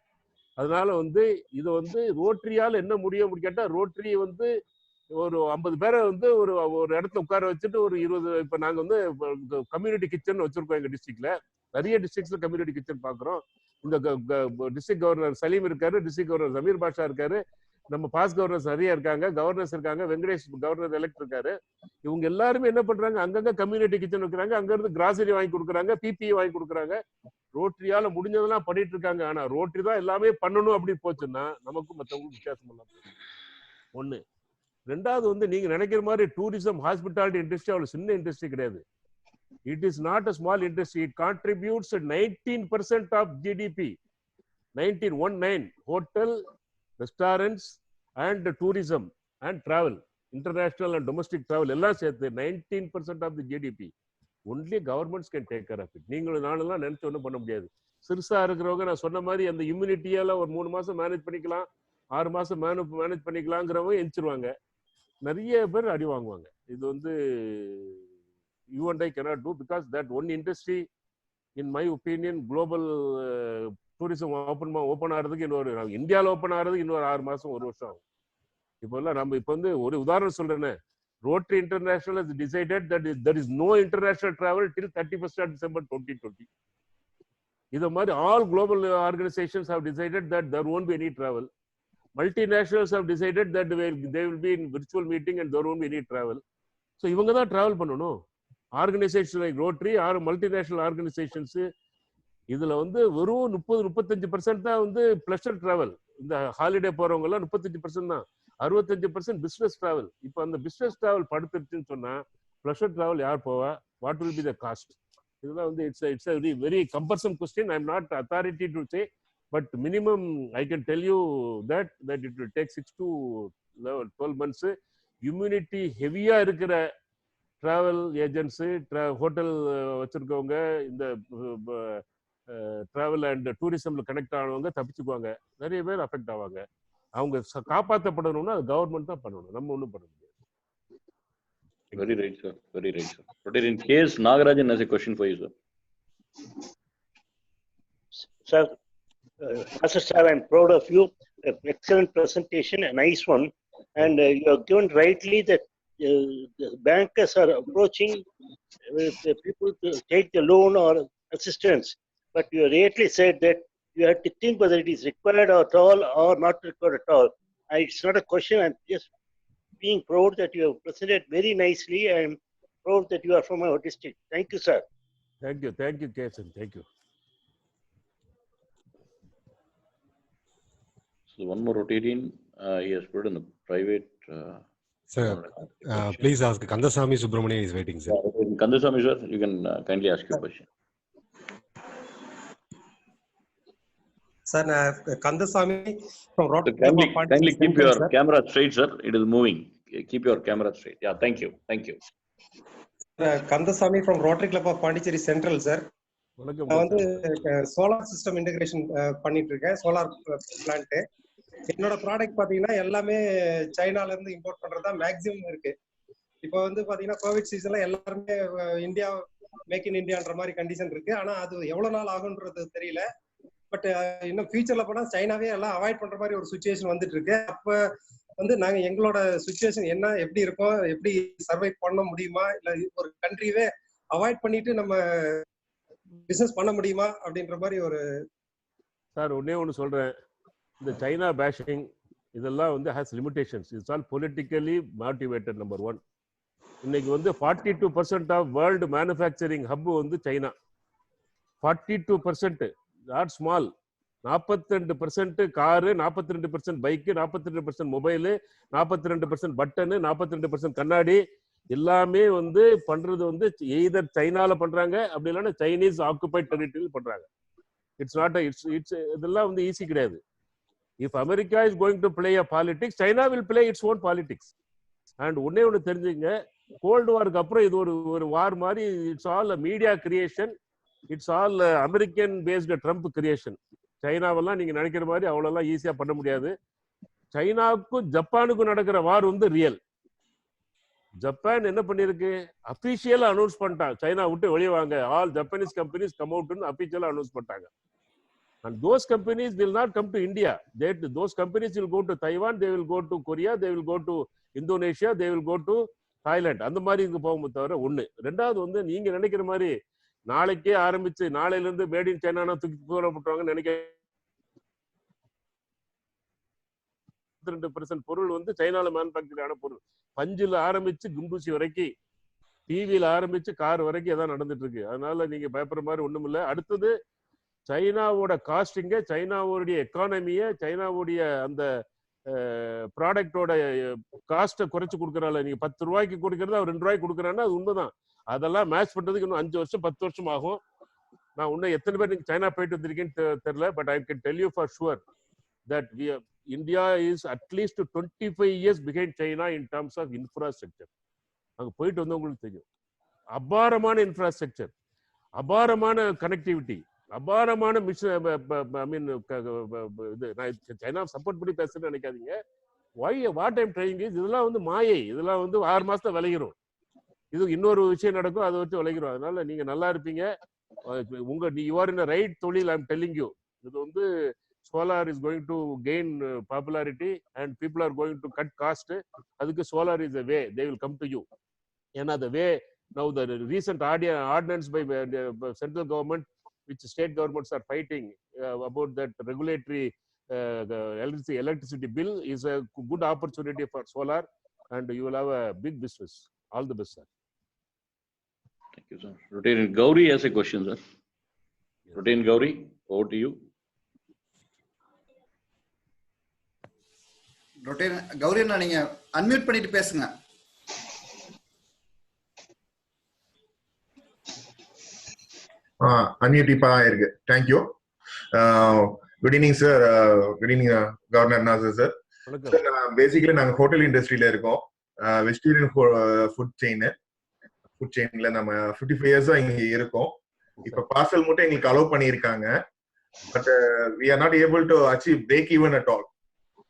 அதனால வந்து இது வந்து ரோட்டரியால் என்ன முடியும் கேட்டா, ரோட்டரி வந்து ஒரு 50 பேரை வந்து ஒரு ஒரு இடத்துல உட்கார வச்சுட்டு ஒரு 20, இப்ப நாங்க வந்து கம்யூனிட்டி கிச்சன் வச்சிருக்கோம் எங்க டிஸ்ட்ரிக்ட்ல. நிறைய டிஸ்ட்ரிக்ட்ஸ்ல கம்யூனிட்டி கிச்சன் பாக்குறோம். இந்த டிஸ்ட்ரிக்ட் கவர்னர் சலீம் இருக்காரு, டிஸ்ட்ரிக்ட் கவர்னர் ஜமீர் பாஷா இருக்காரு, நம்ம பாஸ் கவர்னர்ஸ் நிறைய இருக்காங்க, கவர்னர்ஸ் இருக்காங்க, வெங்கடேஷ் கவர்னர் எலெக்ட் இருக்காரு. இவங்க எல்லாருமே என்ன பண்றாங்க, அங்கங்க கம்யூனிட்டி கிச்சன் வைக்கிறாங்க, அங்க இருந்து கிராசரி வாங்கி கொடுக்குறாங்க, பிபிஇ வாங்கி கொடுக்குறாங்க. ரோட்டரியால முடிஞ்சதெல்லாம் பண்ணிட்டு இருக்காங்க. ஆனா ரோட்டரி தான் எல்லாமே பண்ணணும் அப்படின்னு போச்சுன்னா நமக்கும் மற்றவங்களுக்கும் வித்தியாசம் எல்லாம் ஒண்ணு. ரெண்டாவது வந்து நீங்க நினைக்கிற மாதிரி டூரிசம் ஹாஸ்பிட்டாலிட்டி இண்டஸ்ட்ரி அவ்வளவு சின்ன இண்டஸ்ட்ரி கிடையாது. It is not a small industry. It contributes 19% of GDP. 19 hotel, restaurants and tourism and travel, international and domestic travel எல்லாம் சேர்த்து 19% of the GDP. Only governments can take care of it. நீங்களும் நானும் நினைச்சு ஒன்றும் பண்ண முடியாது. சிறுசா இருக்கிறவங்க நான் சொன்ன மாதிரி அந்த இம்யூனிட்டியால ஒரு 3 மாசம் மேனேஜ் பண்ணிக்கலாம், 6 மாசம் மேனேஜ் பண்ணிக்கலாங்கிறவங்க எந்திரிச்சிருவாங்க. நிறைய பேர் அடி வாங்குவாங்க. இது வந்து you and I cannot do, because that one industry, in my opinion, global tourism open ஆகிறதுக்கு இன்னொரு, இந்தியாவில் ஓப்பன் ஆகிறதுக்கு இன்னொரு 6 மாசம் 1 வருஷம் ஆகும். இப்போல்லாம் நம்ம இப்போ வந்து ஒரு உதாரணம் சொல்றேன்னு, Rotary International has decided that there is no international travel till 31st of December 2020. இது மாதிரி all global organizations have decided that there won't be any travel. Multinationals have decided that they will be in virtual meeting and there won't be any travel. So இவங்க தான் travel பண்ணணும். Organization like Rotary or multinational organizations இதுல வந்து வெறும் 30-35% தான் வந்து பிளஷர் டிராவல். இந்த ஹாலிடே போறவங்க எல்லாம் 35% தான். 65% பிசினஸ் டிராவல். இப்போ அந்த பிசினஸ் டிராவல் படுத்துருச்சுன்னு சொன்னா பிளஷர் டிராவல் யார் போவா? What will be the cost? இதெல்லாம் வந்து it's a very cumbersome question. I am not authority to say, but minimum I can tell you that it will take 6 to 12 months. Immunity ஹெவியா இருக்கிற டிராவல் ஏஜென்ட்ஸு, ஹோட்டல் வச்சிருக்கவங்க, இந்த டிராவல் அண்ட் டூரிசம்ல கனெக்ட் ஆனவங்க தப்பிச்சுக்குவாங்க. நிறைய பேர் அஃபெக்ட் ஆவாங்க. அவங்க காப்பாற்றப்படணும்னா அது கவர்மெண்ட் தான் பண்ணணும், நம்ம ஒன்றும் பண்ண முடியாது. Very right, sir. Very right, sir. Rotarian K.S. Nagarajan has a question for you, sir. Sir, Master sir, I'm proud of you. Excellent presentation, a nice one. And you have given rightly that the bankers are approaching the people to take the loan or assistance. But you rightly said that you have to think whether it is required at all or not required at all. It's not a question. I'm just being proud that you have presented very nicely. I'm proud that you are from our district. Thank you, sir. Thank you, Kesan. Thank you. So one more Rotarian, he has put in the private. Sir, please ask. Kandasamy Subramanian is waiting, sir. Kandasamy, sir, you can kindly ask your question. Sir, Kandasamy from Rotary. Kindly keep your camera straight, sir. It is moving. Keep your camera straight. Yeah, thank you. Kandasamy from Rotary Club of Pondicherry Central, sir. நான் வந்து சோலார் சிஸ்டம் இன்டகிரேஷன் பண்ணிட்டு இருக்கேன், சோலார் பிளான்ட். என்னோட ப்ராடக்ட் பாத்தீங்கன்னா எல்லாமே சைனால இருந்து இம்போர்ட் பண்றதா மேக்ஸிமம் இருக்கு. இப்போ வந்து பாத்தீங்கன்னா கோவிட் சீசன்ல எல்லாருமே இந்தியா மேக் இன் இந்தியான்ற மாதிரி கண்டிஷன் இருக்கு. ஆனா அது எவ்வளவு நாள் ஆகுன்றது தெரியல. பட் இன்னும் ஃபியூச்சர்ல போனா சைனாவே எல்லாம் அவாய்ட் பண்ற மாதிரி ஒரு சுச்சுவேஷன் வந்துட்டு இருக்கு. அப்ப வந்து நாங்க எங்களோட சுச்சுவேஷன் என்ன, எப்படி இருக்கோம், எப்படி சர்வை பண்ண முடியுமா, இல்ல ஒரு கண்ட்ரியே அவாய்ட் பண்ணிட்டு நம்ம பிசினஸ் பண்ண முடியுமா அப்படின்ற மாதிரி ஒரு. சார் ஒன்னே ஒன்று சொல்றேன், இந்த சைனா பேஷிங் இதெல்லாம் வந்து has limitations. It's all politically motivated. Number 1, இன்னைக்கு வந்து 42% ஆஃப் வேர்ல்டு மேனுஃபேக்சரிங் ஹப் வந்து China. 42%, not small. 42% car, 42% bike, 42% mobile, 42% button, 42% கண்ணாடி எல்லாமே வந்து பண்றது வந்து எய்தர் சைனால பண்றாங்க, அப்படி இல்லைன்னா சைனீஸ் ஆக்குபைட் டெரிட்டரியில் பண்றாங்க. இட்ஸ் நாட் இட்ஸ் இதெல்லாம் வந்து ஈஸி கிடையாது. If America is going to play a politics, China will play its own politics. And ஒன்னே ஒன்று தெரிஞ்சுங்க, கோல்டு வாருக்கு அப்புறம் இது ஒரு வார் மாதிரி. It's all media creation, it's all American based Trump creation. சைனாவெல்லாம் நீங்க நினைக்கிற மாதிரி அவ்வளோலாம் ஈஸியா பண்ண முடியாது. சைனாவுக்கும் ஜப்பானுக்கும் நடக்கிற வார் வந்து ரியல். ஜப்பான் என்ன பண்ணிருக்கு, அபிஷியலா அனௌன்ஸ் பண்ணிட்டாங்க, சைனா விட்டு வெளியே வாங்க, ஆல் ஜப்பானீஸ் கம்பெனிஸ் கம் அவுட்னு அபிஷியலா அனௌன்ஸ் பண்ணிட்டாங்க. And those companies will not come to India. Those companies will go to Taiwan, they will go to Korea, they will go to Indonesia, they will go to Thailand. அந்த மாதிரி இங்க போகும் தவிர ஒண்ணு. ரெண்டாவது வந்து நீங்க நினைக்கிற மாதிரி நாளைக்கே ஆரம்பிச்சு நாளையில இருந்து மேட் இன் சைனா தூக்கி போட்டுவாங்கன்னு நினைக்க 22% பொருள் வந்து சைனால மேனுஃபேக்சர் ஆன பொருள். பஞ்சில் ஆரம்பிச்சு குண்டூசி வரைக்கும், டிவியில ஆரம்பிச்சு கார் வரைக்கும் எதாவது நடந்துட்டு இருக்கு. அதனால நீங்க பயப்படுற மாதிரி ஒண்ணும் இல்லை. அடுத்தது சைனாவோட காஸ்டிங்க, சைனாவுடைய எக்கானமியை, சைனாவுடைய அந்த ப்ராடக்டோட காஸ்ட்டை குறைச்சு கொடுக்கறால. நீங்க 10 ரூபாய்க்கு கொடுக்கறது அவர் 2 ரூபாய்க்கு கொடுக்குறான்னா அது உண்மைதான். அதெல்லாம் மேட்ச் பண்றதுக்கு இன்னும் 5 வருஷம் 10 வருஷம் ஆகும். நான் இன்னும் எத்தனை பேர் நீங்க சைனா போயிட்டு வந்திருக்கேன்னு தெரியல. But I can tell you for sure that India is at least 25 years behind China in terms of infrastructure. அங்க போயிட்டு வந்து உங்களுக்கு தெரியும், அபாரமான இன்ஃப்ராஸ்ட்ரக்சர், அபாரமான கனெக்டிவிட்டி, அபாரமான மிஷன். ஐ மீன் இது நான் சைனா சப்போர்ட் பண்ணி பேசுறேன்னு நினைக்காதீங்க. வாட் ஐம் ட்ரைங் இஸ், இதெல்லாம் வந்து மாயை, இதெல்லாம் வந்து 6 மாசத்துல விளைகிறோம். இது இன்னொரு விஷயம் நடக்கும், அதை வச்சு விளைகிறோம். அதனால நீங்க நல்லா இருப்பீங்க. யூ ஆர் இன் ரைட் தொழில். ஐம் டெல்லிங் யூ, இது வந்து solar is going to gain popularity and people are going to cut cost. அதுக்கு solar is a way, they will come to you. ஏன்னா the way now the recent ordinance by central government, which state governments are fighting about that regulatory electricity bill, is a good opportunity for solar, and you will have a big business. All the best, sir. Thank you, sir. Rotarian Gauri has a question, sir. Rotarian Gauri, over to you. Rotarian Gauri, நீங்க அன்மியூட் பண்ணிட்டு பேசுங்க. அன்மியூட் இப்ப இருக்கு. Thank you. Good evening sir. Good evening governor Nazar sir. Sir, basically நாங்க ஹோட்டல் இண்டஸ்ட்ரியில இருக்கோம். வெஜிடேரியன் ஃபுட் செயின்ல நம்ம 55 years இங்க இருக்கோம். இப்ப பார்சல் மட்டும் எங்களுக்கு அலோவ் பண்ணியிருக்காங்க. But we are not able to achieve break even at all.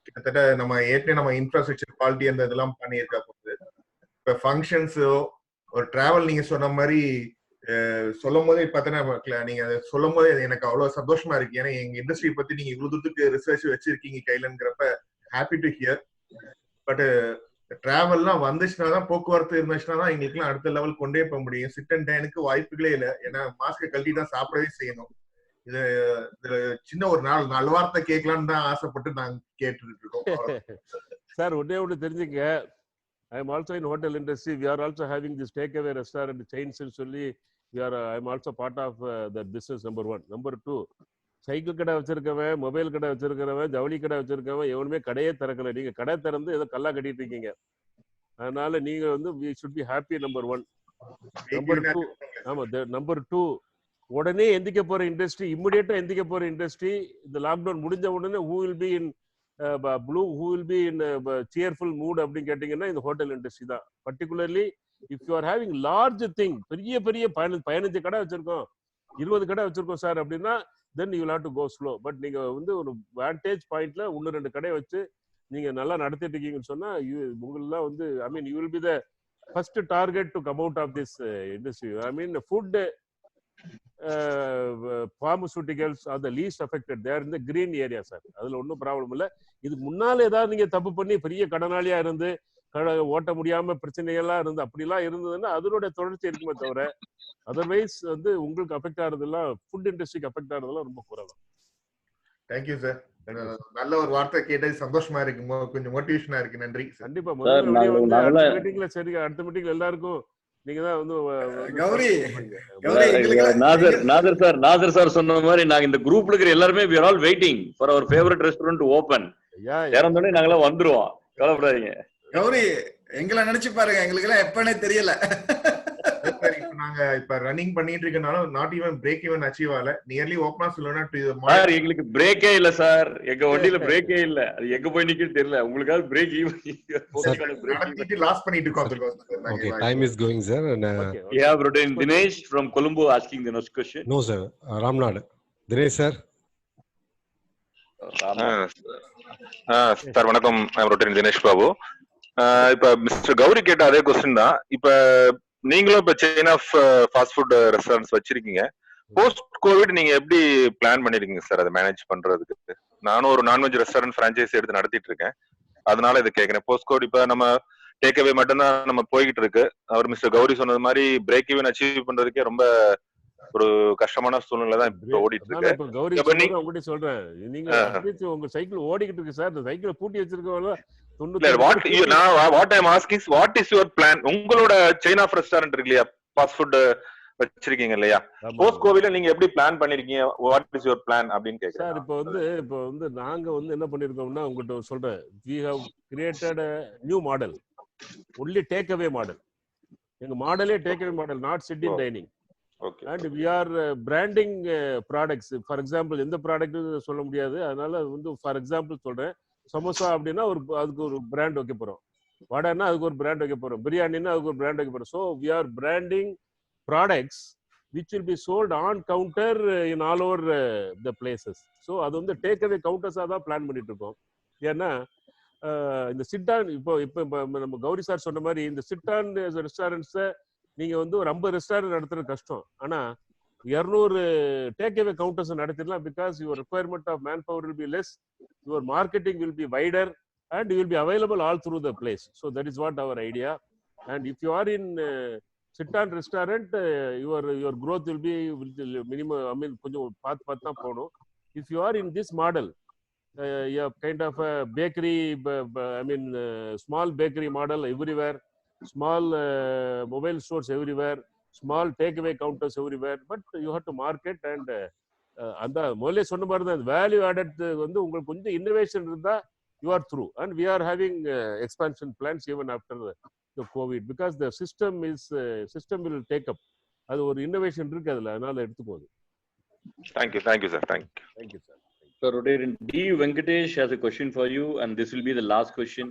கிட்டத்தட்ட நம்ம ஏற்கனவே நம்ம இன்ஃப்ராஸ்ட்ரக்சர் குவாலிட்டி அந்த இதெல்லாம் பண்ணியிருக்க போது இப்ப ஃபங்க்ஷன்ஸோ ஒரு டிராவல் நீங்க சொன்ன மாதிரி சொல்லும் போதே பார்த்தீங்கன்னா நீங்க அதை சொல்லும் போதே எனக்கு அவ்வளவு சந்தோஷமா இருக்கு. ஏன்னா எங்க இண்டஸ்ட்ரி பத்தி நீங்க இவ்வளவு தூரத்துக்கு ரிசர்ச் வச்சிருக்கீங்க கையிலங்கிறப்ப ஹாப்பி டு ஹியர். பட் டிராவல்லாம் வந்துச்சுன்னா தான், போக்குவரத்து இருந்துச்சுன்னா தான் எங்களுக்குலாம் அடுத்த லெவல் கொண்டே போக முடியும். சிட் அண்ட் டைனுக்கு வாய்ப்புகளே இல்லை. ஏன்னா மாஸ்கை கழட்டி தான் சாப்பிடவே செய்யணும். இதுல சின்ன ஒரு நல்ல வார்த்தை கேட்கலான்னு தான் ஆசைப்பட்டு நாங்க கேட்டுட்டு இருக்கோம். சார், ஒண்ணு தெரிஞ்சுங்க, I am also in hotel industry. We are also having this takeaway restaurant chains and சொல்லி I am also part of that business. Number 1. Number 2, cycle கடை வச்சிருக்கவன், மொபைல் கடை வச்சிருக்கிறவன், ஜவுளி கடை வச்சிருக்கவன் எவனுமே கடையே திறக்கல. நீங்க கடை திறந்து ஏதோ கல்லா கட்டிட்டு இருக்கீங்க. அதனால நீங்க வந்து we should be happy. Number 1. Number 2, ஆமா, Number 2, உடனே எந்திக்க போற இண்டஸ்ட்ரி, இம்மிடியேட்டா எந்திக்க போற இண்டஸ்ட்ரி, இந்த லாக்டவுன் முடிஞ்ச உடனே who will be in blue, who will be in cheerful mood அப்படின்னு கேட்டீங்கன்னா இந்த ஹோட்டல் இண்டஸ்ட்ரி தான். Particularly if you are having large thing, பெரிய 15 கடை வச்சிருக்கோம், 20 கடை வச்சிருக்கோம் சார் அப்படின்னா, then you will have to go slow. But நீங்க வந்து ஒரு vantage பாயிண்ட்ல 1-2 கடை வச்சு நீங்க நல்லா நடத்திட்டு இருக்கீங்கன்னு சொன்னா உங்களெல்லாம் வந்து I mean you will be the first target to come out of this industry. I mean food pharmaceuticals are the least affected. They are in the green area, sir. அதுல ஒன்றும் ப்ராப்ளம் இல்லை. இதுக்கு முன்னால ஏதாவது நீங்க தப்பு பண்ணி பெரிய கடனாளியா இருந்து ஓட்ட முடியாம பிரச்சனைகள்லாம் இருந்து அப்படிலாம் இருந்ததுன்னா அதனுடைய தொடர்ச்சி இருக்குமே தவிர அதர்வைஸ் வந்து உங்களுக்கு அஃபெக்ட் ஆகிறதுலாம் ஃபுட் இண்டஸ்ட்ரிக்கு அஃபெக்ட் ஆகிறதுலாம் ரொம்ப குறைதான். Thank you sir. நல்ல ஒரு வார்த்தை கேட்டது சந்தோஷமா இருக்கு, கொஞ்சம் மோட்டிவேஷனா இருக்கு. நன்றி. கண்டிப்பா. முதல்ல வந்து அடுத்த மீட்டிங்ல சரி, அடுத்த மீட்டிங்ல எல்லாருக்கும் நீங்க தான் வந்து கௌரி நாசர் சார் சொன்ன மாதிரி நாங்க இந்த குரூப்ல இருக்கிற எல்லாருமே we are all waiting for our favorite restaurant to open. திறந்தோடனே நாங்களாம் வந்துருவோம், கவலைப்படாதீங்க. கௌரி எங்களை நினைச்சு பாருங்க, எங்களுக்கு எல்லாம் எப்பனே தெரியல. இப்ப நாங்க இப்ப ரன்னிங் பண்ணிட்டு இருக்கனால not even break even achieve ஆகல. நியர்லி ஓபனா சொல்லணும்னா சார் எங்களுக்கு பிரேக்கே இல்ல சார், எங்க வண்டியில பிரேக்கே இல்ல. அது எங்க போய் நிக்குன்னு தெரியல. உங்களுக்காவது பிரேக் ஈவன் லாஸ் பண்ணிட்டு இருக்கோம். Okay, time is going, sir. And yeah, Rotarin Dinesh from Colombo asking the next question. no, sir. Ramnad. Dinesh, sir. Sir வணக்கம், ரொட்டேரியன் தினேஷ் பாபு. இப்ப மிஸ்டர் கௌரி கேட்ட அதே கொஸ்டின் தான். இப்ப நீங்களும் இப்ப chain of fast food restaurants வச்சிருக்கீங்க. போஸ்ட் கோவிட் நீங்க எப்படி பிளான் பண்ணிருக்கீங்க சார் அதை மேனேஜ் பண்றதுக்கு? நானும் ஒரு நான்வெஜ் ரெஸ்டாரண்ட் பிரான்ச்சைஸ் எடுத்து நடத்திட்டு இருக்கேன், அதனால இதை கேட்கிறேன். போஸ்ட் கோவிட் இப்ப நம்ம டேக் அவே மட்டும்தான் நம்ம போய்கிட்டு இருக்கு. அவர் மிஸ்டர் கௌரி சொன்னது மாதிரி பிரேக் ஈவன் அச்சீவ் பண்றதுக்கே ரொம்ப ஒரு கஷ்டமான சூழ்நிலை தான் இப்ப ஓடிட்டு இருக்கு. சொல்றேன், நீங்க உங்க சைக்கிள் ஓடிக்கிட்டு இருக்கு சார், இந்த சைக்கிளை பூட்டி வச்சிருக்கவங்க. What I am asking, what is your plan? உங்களோட செயின் ஆஃப் ரெஸ்டாரண்ட் இருக்கு இல்லையா, ஃபாஸ்ட் ஃபுட் வச்சிருக்கீங்க இல்லையா, போஸ்ட் கோவிட்ல நீங்க எப்படி பிளான் பண்ணிருக்கீங்க? வாட் இஸ் யுவர் பிளான் அப்படின்னு கேக்குறேன் சார். இப்போ வந்து நாங்க வந்து என்ன பண்ணிருக்கோம்னா, உங்ககிட்ட சொல்றேன், we have created a new model, only take away model. எங்க மாடலே take away model, not sit in dining. Okay. And we are branding products. For example, எந்த ப்ராடக்ட் சொல்ல முடியாது, அதனால வந்து ஃபார் எக்ஸாம்பிள் சொல்றேன், சமோசா அப்படின்னா அதுக்கு ஒரு பிராண்ட் வைக்க போறோம், வடைன்னா அதுக்கு ஒரு பிராண்ட் வைக்க போறோம், பிரியாணின்னா அதுக்கு ஒரு பிராண்ட் வைக்க போறோம். So we are branding products which will be sold on counter in all over the places. So அது வந்து டேக் அவே கவுண்டர்ஸாக தான் பிளான் பண்ணிட்டு இருக்கோம். ஏன்னா இந்த சிட்டான் இப்போ நம்ம கௌரி சார் சொன்ன மாதிரி இந்த சிட்டான் ரெஸ்டாரண்ட்ஸை நீங்க வந்து ஒரு 50 ரெஸ்டாரண்ட் நடத்துறது கஷ்டம். ஆனா 200 டேக் அவே கவுண்டர்ஸ் நடத்திடலாம். Because your requirement of man power will be less, your marketing will be wider, and you will be available all through the place. So that is what our idea. And if you are in sit down restaurant, your growth will be minimum. I mean கொஞ்சம் பார்த்து தான் போகணும். If you are in this model, kind of bakery, I mean small bakery model everywhere, small mobile stores everywhere, small takeaway counters everywhere, but you have to market and அந்த முதல்ல சொன்ன மாதிரி தான் வேல்யூ ஆடட் வந்து உங்களுக்கு கொஞ்சம் இன்னோவேஷன் இருந்தா you are through. And we are having expansion plans even after the COVID, because the system will take up. அது ஒரு இன்னோவேஷன் இருக்கு அதுல, அதனால எடுத்து போகுது. Thank you sir. Thank you sir. So Rotarin D Venkatesh has a question for you, and this will be the last question.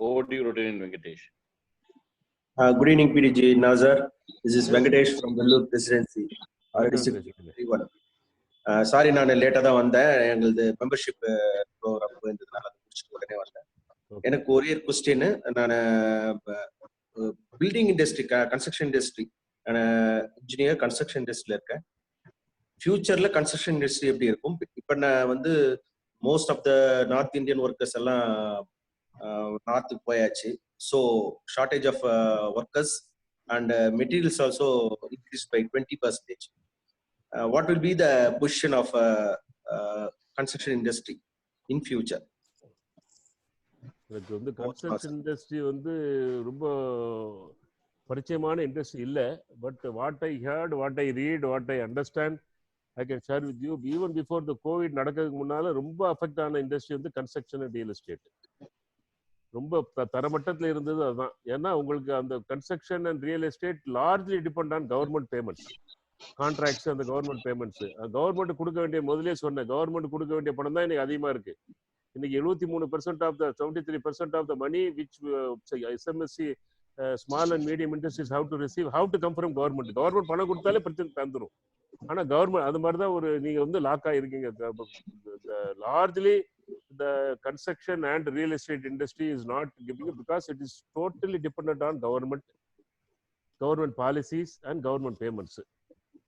Over to you, Rotarin Venkatesh. Good evening, PDG Nazar. This is Venkatesh from Vellore Presidency. Sorry, நான் லேட்டா தான் வந்தேன். எங்களது மெம்பர்ஷிப் ப்ரோக்ராம் போயிருந்ததுனால அதை முடிச்சுட்டு உடனே வந்தேன். எனக்கு ஒரே கொஸ்டின், நான் building industry, construction industry, engineer construction இண்டஸ்ட்ரியில இருக்கேன். ஃபியூச்சர்ல கன்ஸ்ட்ரக்ஷன் இண்டஸ்ட்ரி எப்படி இருக்கும்? இப்போ நான் வந்து most of the north Indian workers எல்லாம் நார்த்துக்கு போயாச்சு. So shortage of workers and materials also increased by 20%. What will be the position of construction industry in future? எனக்கு வந்து கன்ஸ்ட்ரக்ஷன் இண்டஸ்ட்ரி வந்து ரொம்ப பரிச்சயமான இண்டஸ்ட்ரி இல்லை. But what I heard, what I read, what I understand, I can share with you. Even before the Covid நடக்கிறதுக்கு முன்னால ரொம்ப அஃபெக்ட் ஆன இண்டஸ்ட்ரி வந்து கன்ஸ்ட்ரக்ஷன் அண்ட் ரியல் எஸ்டேட். ரொம்ப தரமட்டத்தில் இருந்தது அதுதான். ஏன்னா உங்களுக்கு அந்த construction and real estate largely depend on government payments, contracts. அந்த கவர்மெண்ட் பேமெண்ட்ஸ் கவர்மெண்ட் கொடுக்க வேண்டிய, முதலே சொன்னேன், கவர்மெண்ட் கொடுக்க வேண்டிய பணம் தான் இன்னைக்கு அதிகமா இருக்கு. இன்னைக்கு 73% of the 73% of the money which SMSC small and medium industries have to receive, have to come from government. Government பணம் கொடுத்தாலே பிரச்சனை தந்துடும். ஆனா கவர்மெண்ட் அது மாதிரி தான் நீங்க வந்து லாக் ஆயிருக்கீங்க. Largely the construction and real estate industry is not giving it because it is totally dependent on government policies and government payments.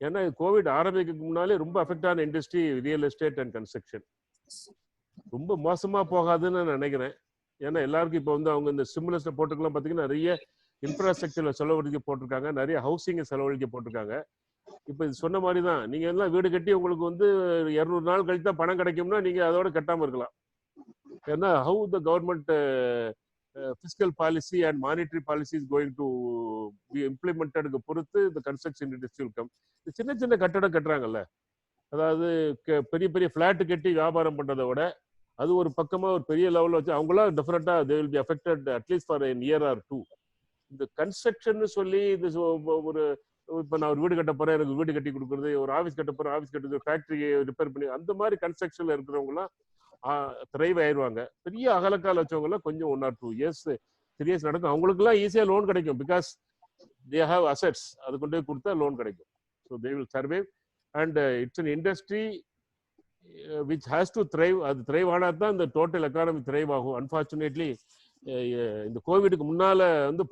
ஏன்னா கோவிட் ஆரம்பிக்கிறதுக்கு முன்னாலே ரொம்ப அஃபெக்ட் ஆன industry real estate and construction. ரொம்ப மோசமா போகாதுன்னு நான் நினைக்கிறேன். ஏன்னா எல்லாருக்கும் இப்போ வந்து அவங்க இந்த ஸ்டிமுலஸ்ல போட்டுக்கலாம் பார்த்தீங்கன்னா நிறைய இன்ஃப்ராஸ்ட்ரக்சர்ல செலவழிக்க போட்டிருக்காங்க, நிறைய ஹவுசிங் செலவழிக்க போட்டிருக்காங்க. இப்போ இது சொன்ன மாதிரி தான், நீங்க எல்லாம் வீடு கட்டி உங்களுக்கு வந்து 200 நாள் கழித்து தான் பணம் கிடைக்கும்னா நீங்க அதோட கட்டாம இருக்கலாம். ஏன்னா how the government fiscal policy and monetary policy is going to be இம்ப்ளிமெண்டடுக்கு பொறுத்து இந்த கன்ஸ்ட்ரக்ஷன் இண்டஸ்ட்ரி வில் கம். சின்ன சின்ன கட்டடம் கட்டுறாங்கல்ல, அதாவது பெரிய பெரிய ஃபிளாட் கட்டி வியாபாரம் பண்றதை விட அது ஒரு பக்கமா ஒரு பெரிய லெவலில் வச்சு அவங்களாம் டெஃபினட்டா they will be affected at least for an year or two. இந்த கன்ஸ்ட்ரக்ஷன் சொல்லி இந்த ஒரு இப்போ நான் ஒரு வீடு கட்ட போறேன், எனக்கு வீடு கட்டி கொடுக்குறது, ஒரு ஆஃபீஸ் கட்ட போறேன், ஆஃபீஸ் கட்டுறது, ஃபேக்டரியை ரிப்பேர் பண்ணி, அந்த மாதிரி கன்ஸ்ட்ரக்ஷன்ல இருக்கிறவங்களாம் திரைவ் ஆயிடுவாங்க. பெரிய அகலக்கால் வச்சவங்கலாம் கொஞ்சம் 1 or 2 years 3 years நடக்கும். அவங்களுக்குலாம் ஈஸியாக லோன் கிடைக்கும், பிகாஸ் தே ஹாவ் அசெட்ஸ். அது கொண்டு போய் கொடுத்தா லோன் கிடைக்கும். So they will survive and it's an industry which has to thrive. அது த்ரைவ் ஆனால் தான் இந்த டோட்டல் எக்கானமி த்ரைவ் ஆகும். அன்ஃபார்ச்சுனேட்லி இந்த கோவிடுக்கு முன்னால வந்து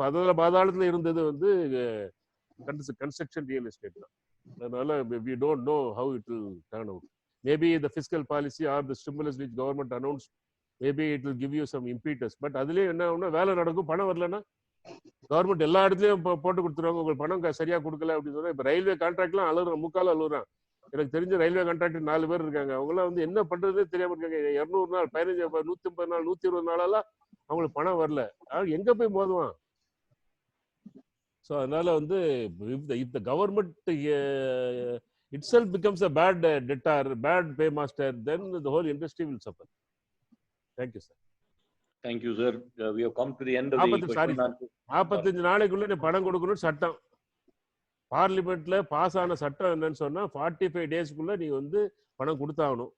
பாதாளத்தில் இருந்தது வந்து construction real estate தான். அதனால we don't know how it will turn out. Maybe the fiscal policy or the stimulus which government announced, maybe it will give you some impetus. But அதுலயே என்ன ஆகும்னா, வேலை நடக்கும், பணம் வரலன்னா கவர்மெண்ட் எல்லா இடத்துலயும் போட்டு கொடுத்துருவாங்க. உங்களுக்கு பணம் சரியா கொடுக்கல அப்படின்னு சொன்னா, இப்ப ரயில்வே கான்ட்ராக்ட்லாம் அழுகுறான், முக்கால அழுகுறான். எனக்கு தெரிஞ்ச ரயில்வே கான்ட்ராக்டர் 4 பேர் இருக்காங்க. அவங்களாம் வந்து என்ன பண்றதே தெரியாம இருக்காங்க. 200 நாள் 15 150 நாள் 120 நாளெல்லாம் அவங்களுக்கு பணம் வரல. எங்க போய் மோதுவான்? ஸோ அதனால வந்து if the government itself becomes a bad debtor, bad paymaster, then the whole industry will suffer. Thank you, sir. Thank you, sir. We have come to the end of the question. 45 நாளைக்குள்ள நீ பணம் கொடுக்கணும் சட்டம். பார்லிமெண்ட்ல பாஸ் ஆன சட்டம் என்னன்னு சொன்னா 45 டேஸ்க்குள்ள நீ வந்து பணம் கொடுத்தாகணும்.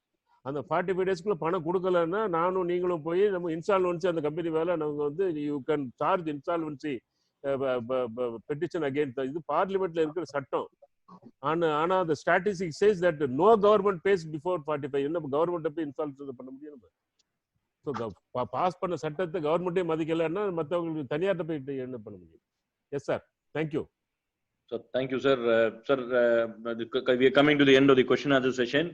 அந்த 45 டேஸ்க்குள்ள பணம் கொடுக்கலன்னா நானும் நீங்களும் போய் நம்ம இன்சால்வன்சி, அந்த கம்பெனி மேல நம்ம வந்து you can charge insolvency petition against. இது பார்லிமெண்ட்ல இருக்கிற சட்டம். ஆனா the statistics says that no government pays before 45. என்ன கவர்மெண்ட் போய் இன்சால்வன்சி பண்ண முடியும்? ஸோ பாஸ் பண்ண சட்டத்தை கவர்மெண்ட்டே மதிக்கலைன்னா மற்றவங்களுக்கு தனியார்ட்ட போயிட்டு என்ன பண்ண முடியும்? Yes sir, thank you. So thank you, sir. Sir, we are coming to the end of the question and answer session.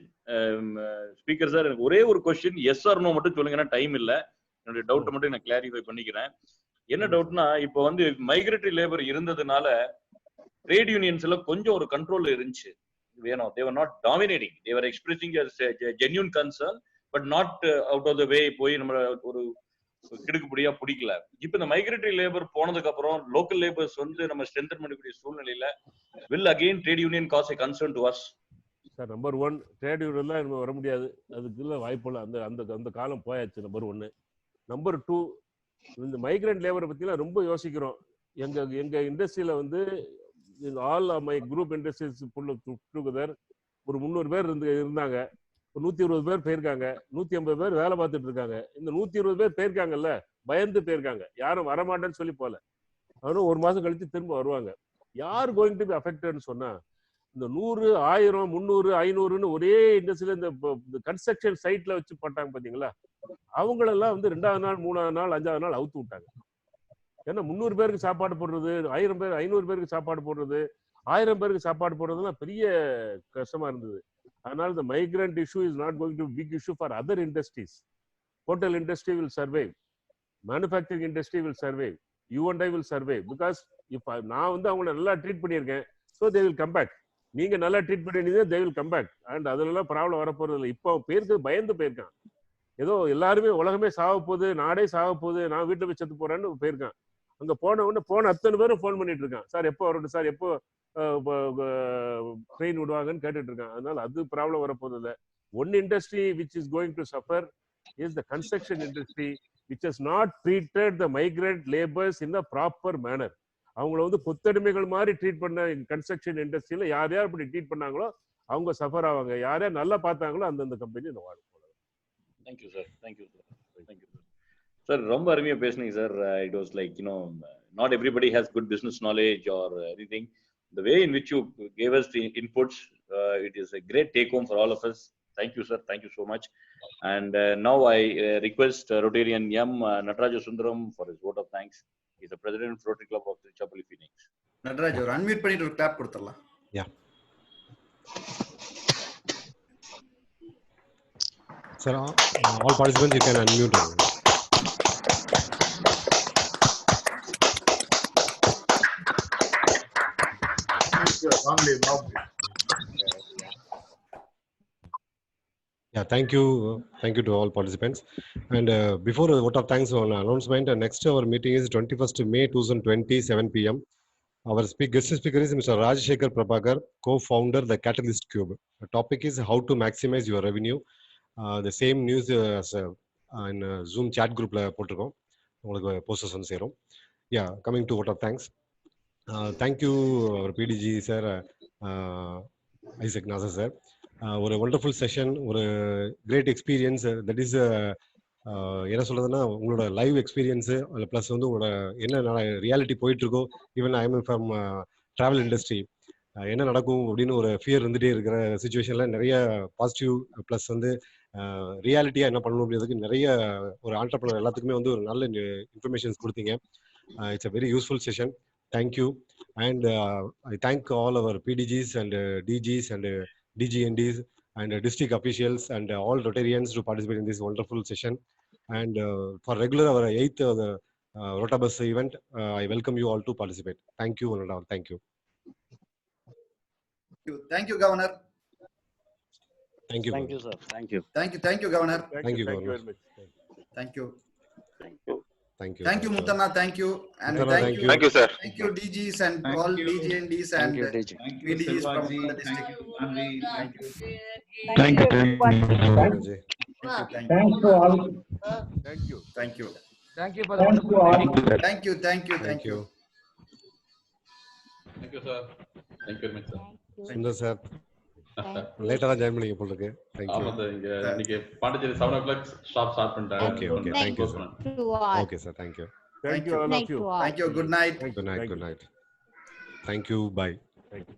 Speaker sir, எனக்கு ஒரே ஒரு question, yes or no மட்டும் சொல்லுங்க, டைம் இல்ல. என்னோட டவுட் மட்டும் நான் கிளாரிஃபை பண்ணிக்கிறேன். என்ன டவுட்னா, இப்போ வந்து மைக்ரேட்டரி லேபர் இருந்ததுனால ட்ரேட் யூனியன்ஸ் எல்லாம் கொஞ்சம் ஒரு கண்ட்ரோல்ல இருந்துச்சு. வேணும், they were not dominating, they were expressing a genuine concern but not out of the way போய் நம்ம ஒரு கிடுக்குப்படியா பிடிக்கல. இப்ப இந்த மைக்ரேட்டரி லேபர் போனதுக்கு அப்புறம் லோக்கல் லேபர்ஸ் வந்து நம்ம ஸ்ட்ரென்தன் பண்ணக்கூடிய சூழ்நிலையில will again trade union cause a concern to us? Sir, number 1 trade யூனியன்லாம் நம்ம வர முடியாது, அதுக்குள்ள வாய்ப்புள்ள அந்த அந்த அந்த காலம் போயாச்சு. நம்பர் 1. நம்பர் 2, இந்த மைக்ரண்ட் லேபரை பத்திலாம் ரொம்ப யோசிக்கிறோம். எங்க இண்டஸ்ட்ரியில வந்து all my group industries together ஒரு 300 பேர் இருந்தாங்க. ஒரு 120 பேர் போயிருக்காங்க, 150 பேர் வேலை பார்த்துட்டு இருக்காங்க. இந்த 120 பேர் போயிருக்காங்கல்ல, பயந்து போயிருக்காங்க, யாரும் வரமாட்டேன்னு சொல்லி போல. அவரும் 1 மாசம் கழிச்சு திரும்ப வருவாங்க. யார் கோயிங் டு பி அஃபெக்டட்னு சொன்னா, இந்த 100 1000 300 500ன்னு ஒரே இண்டஸ்ட்ரியில இந்த கன்ஸ்ட்ரக்ஷன் சைட்ல வச்சு போட்டாங்க பாத்தீங்களா, அவங்களெல்லாம் வந்து 2வது நாள் 3வது நாள் 5வது நாள் அவுத்து விட்டாங்க. ஏன்னா 300 பேருக்கு சாப்பாடு போடுறது, 1000 பேர் 500 பேருக்கு சாப்பாடு போடுறது, 1000 பேருக்கு சாப்பாடு போடுறதுலாம் பெரிய கஷ்டமா இருந்தது. அதனால the migrant issue is not going to be big issue for other industries. Hotel industry will survive, manufacturing industry will survive, you and I will survive, because if நான் வந்து அவங்கள நல்லா ட்ரீட் பண்ணியிருக்கேன், so they will come back. நீங்க நல்லா ட்ரீட் பண்ணிருந்தீங்க, they will come back, and அதெல்லாம் ப்ராப்ளம் வரப்போறது இல்லை. இப்போ பேருக்கு பயந்து போயிருக்கான். ஏதோ எல்லாருமே உலகமே சாக போகுது, நாடே சாக போகுது, நான் வீட்டில் போய் செத்து போறேன்னு போயிருக்கான். அங்க போன உடனே அத்தனை பேரும் ஃபோன் பண்ணிட்டு இருக்கான், சார் எப்போ வரட்டும் சார், எப்போ ட்ரெயின் விடுவாங்கன்னு கேட்டுட்டு இருக்கான். அதனால அது ப்ராப்ளம் வரப்போகுது இல்லை. One industry which is going to suffer is the construction industry, which has not treated the migrant labours in a proper manner. அவங்கள வந்து கொத்தடிமைகள் மாதிரி ட்ரீட் பண்ண கன்ஸ்ட்ரக்ஷன் இண்டஸ்ட்ரியில யார் யார் இப்படி ட்ரீட் பண்ணாங்களோ அவங்க சஃபர் ஆவாங்க. யார் யார் நல்லா பார்த்தாங்களோ அந்தந்த கம்பெனி வாழும். Thank you, sir. Thank you, sir. Thank you, sir. Sir, ரொம்ப அருமையா பேசுனீங்க sir. It was like, not everybody has good business knowledge or anything. The way in which you gave us the inputs, it is a great take home for all of us. Thank you, sir. Thank you so much. And now I request Rotarian M. Nataraja Sundaram for his vote of thanks. He is the president of Rotary Club of Trichapalli, Phoenix. Nataraja, ஒரு unmute பண்ணிட்டு ஒரு clap கொடுத்துடலாம். Yeah. Sir, all participants, you can unmute. Yeah, thank you to all participants. And before a vote of thanks on announcement, next our meeting is 21st May 2020, 7 p.m. Our guest speaker is Mr. Rajshekar Prabhakar, co-founder the Catalyst Cube. The topic is how to maximize your revenue. The same news as in Zoom chat group போட்டிருக்கோம். உங்களுக்கு posters வந்து சேரும். Yeah, coming to vote of thanks. Thank you our PDG sir, Isaac Nasser sir. ஒரு wonderful session, ஒரு great experience. That is என்ன சொல்றதுன்னா உங்களோட லைவ் எக்ஸ்பீரியன்ஸு அதில் ப்ளஸ் வந்து உங்களோட என்ன ரியாலிட்டி போயிட்டு இருக்கோ. Even I am from travel industry, என்ன நடக்கும் அப்படின்னு ஒரு ஃபியர் இருந்துகிட்டே இருக்கிற சுச்சுவேஷனில் நிறைய பாசிட்டிவ் ப்ளஸ் வந்து ரியாலிட்டியாக என்ன பண்ணணும் அப்படின்றதுக்கு நிறைய ஒரு ஆண்டர்ப்ரனர் எல்லாத்துக்குமே வந்து ஒரு நல்ல இன்ஃபர்மேஷன்ஸ் கொடுத்தீங்க. It's a very useful session. Thank you. And I thank all our PDGs and DGs and DGNDs and district officials and all Rotarians to participate in this wonderful session. And for regular our 8th Rotabus event, I welcome you all to participate. Thank you and all. Thank you. Thank you, Governor. Thank you. Thank you, sir. Thank you. Thank you, Governor. Thank you very much. Thank you. Thank you, Muttana. Thank you. And Muttana, thank you, sir. Thank you, DGs and all DGNDs and PDGs from the district. Thank you. Thanks to all. Thank you. Thank you for the Thank wonderful meeting. Thank you, Thank you, sir. Thank you very much, sir. Sundar sir, லேட்டா தான் ஜாயின் பண்ணீங்க போல இருக்கு. Thank you. ஆமா சார், இங்க இன்னைக்கு பாண்டிச்சேரி 7 o'clock ஷாப் ஸ்டார்ட் பண்ணிட்டாங்க. Okay. Thank you, sir. Okay, sir. Thank you. Thank you all of you. Thank you. Good night. Good night. Thank you. Bye. Thank you.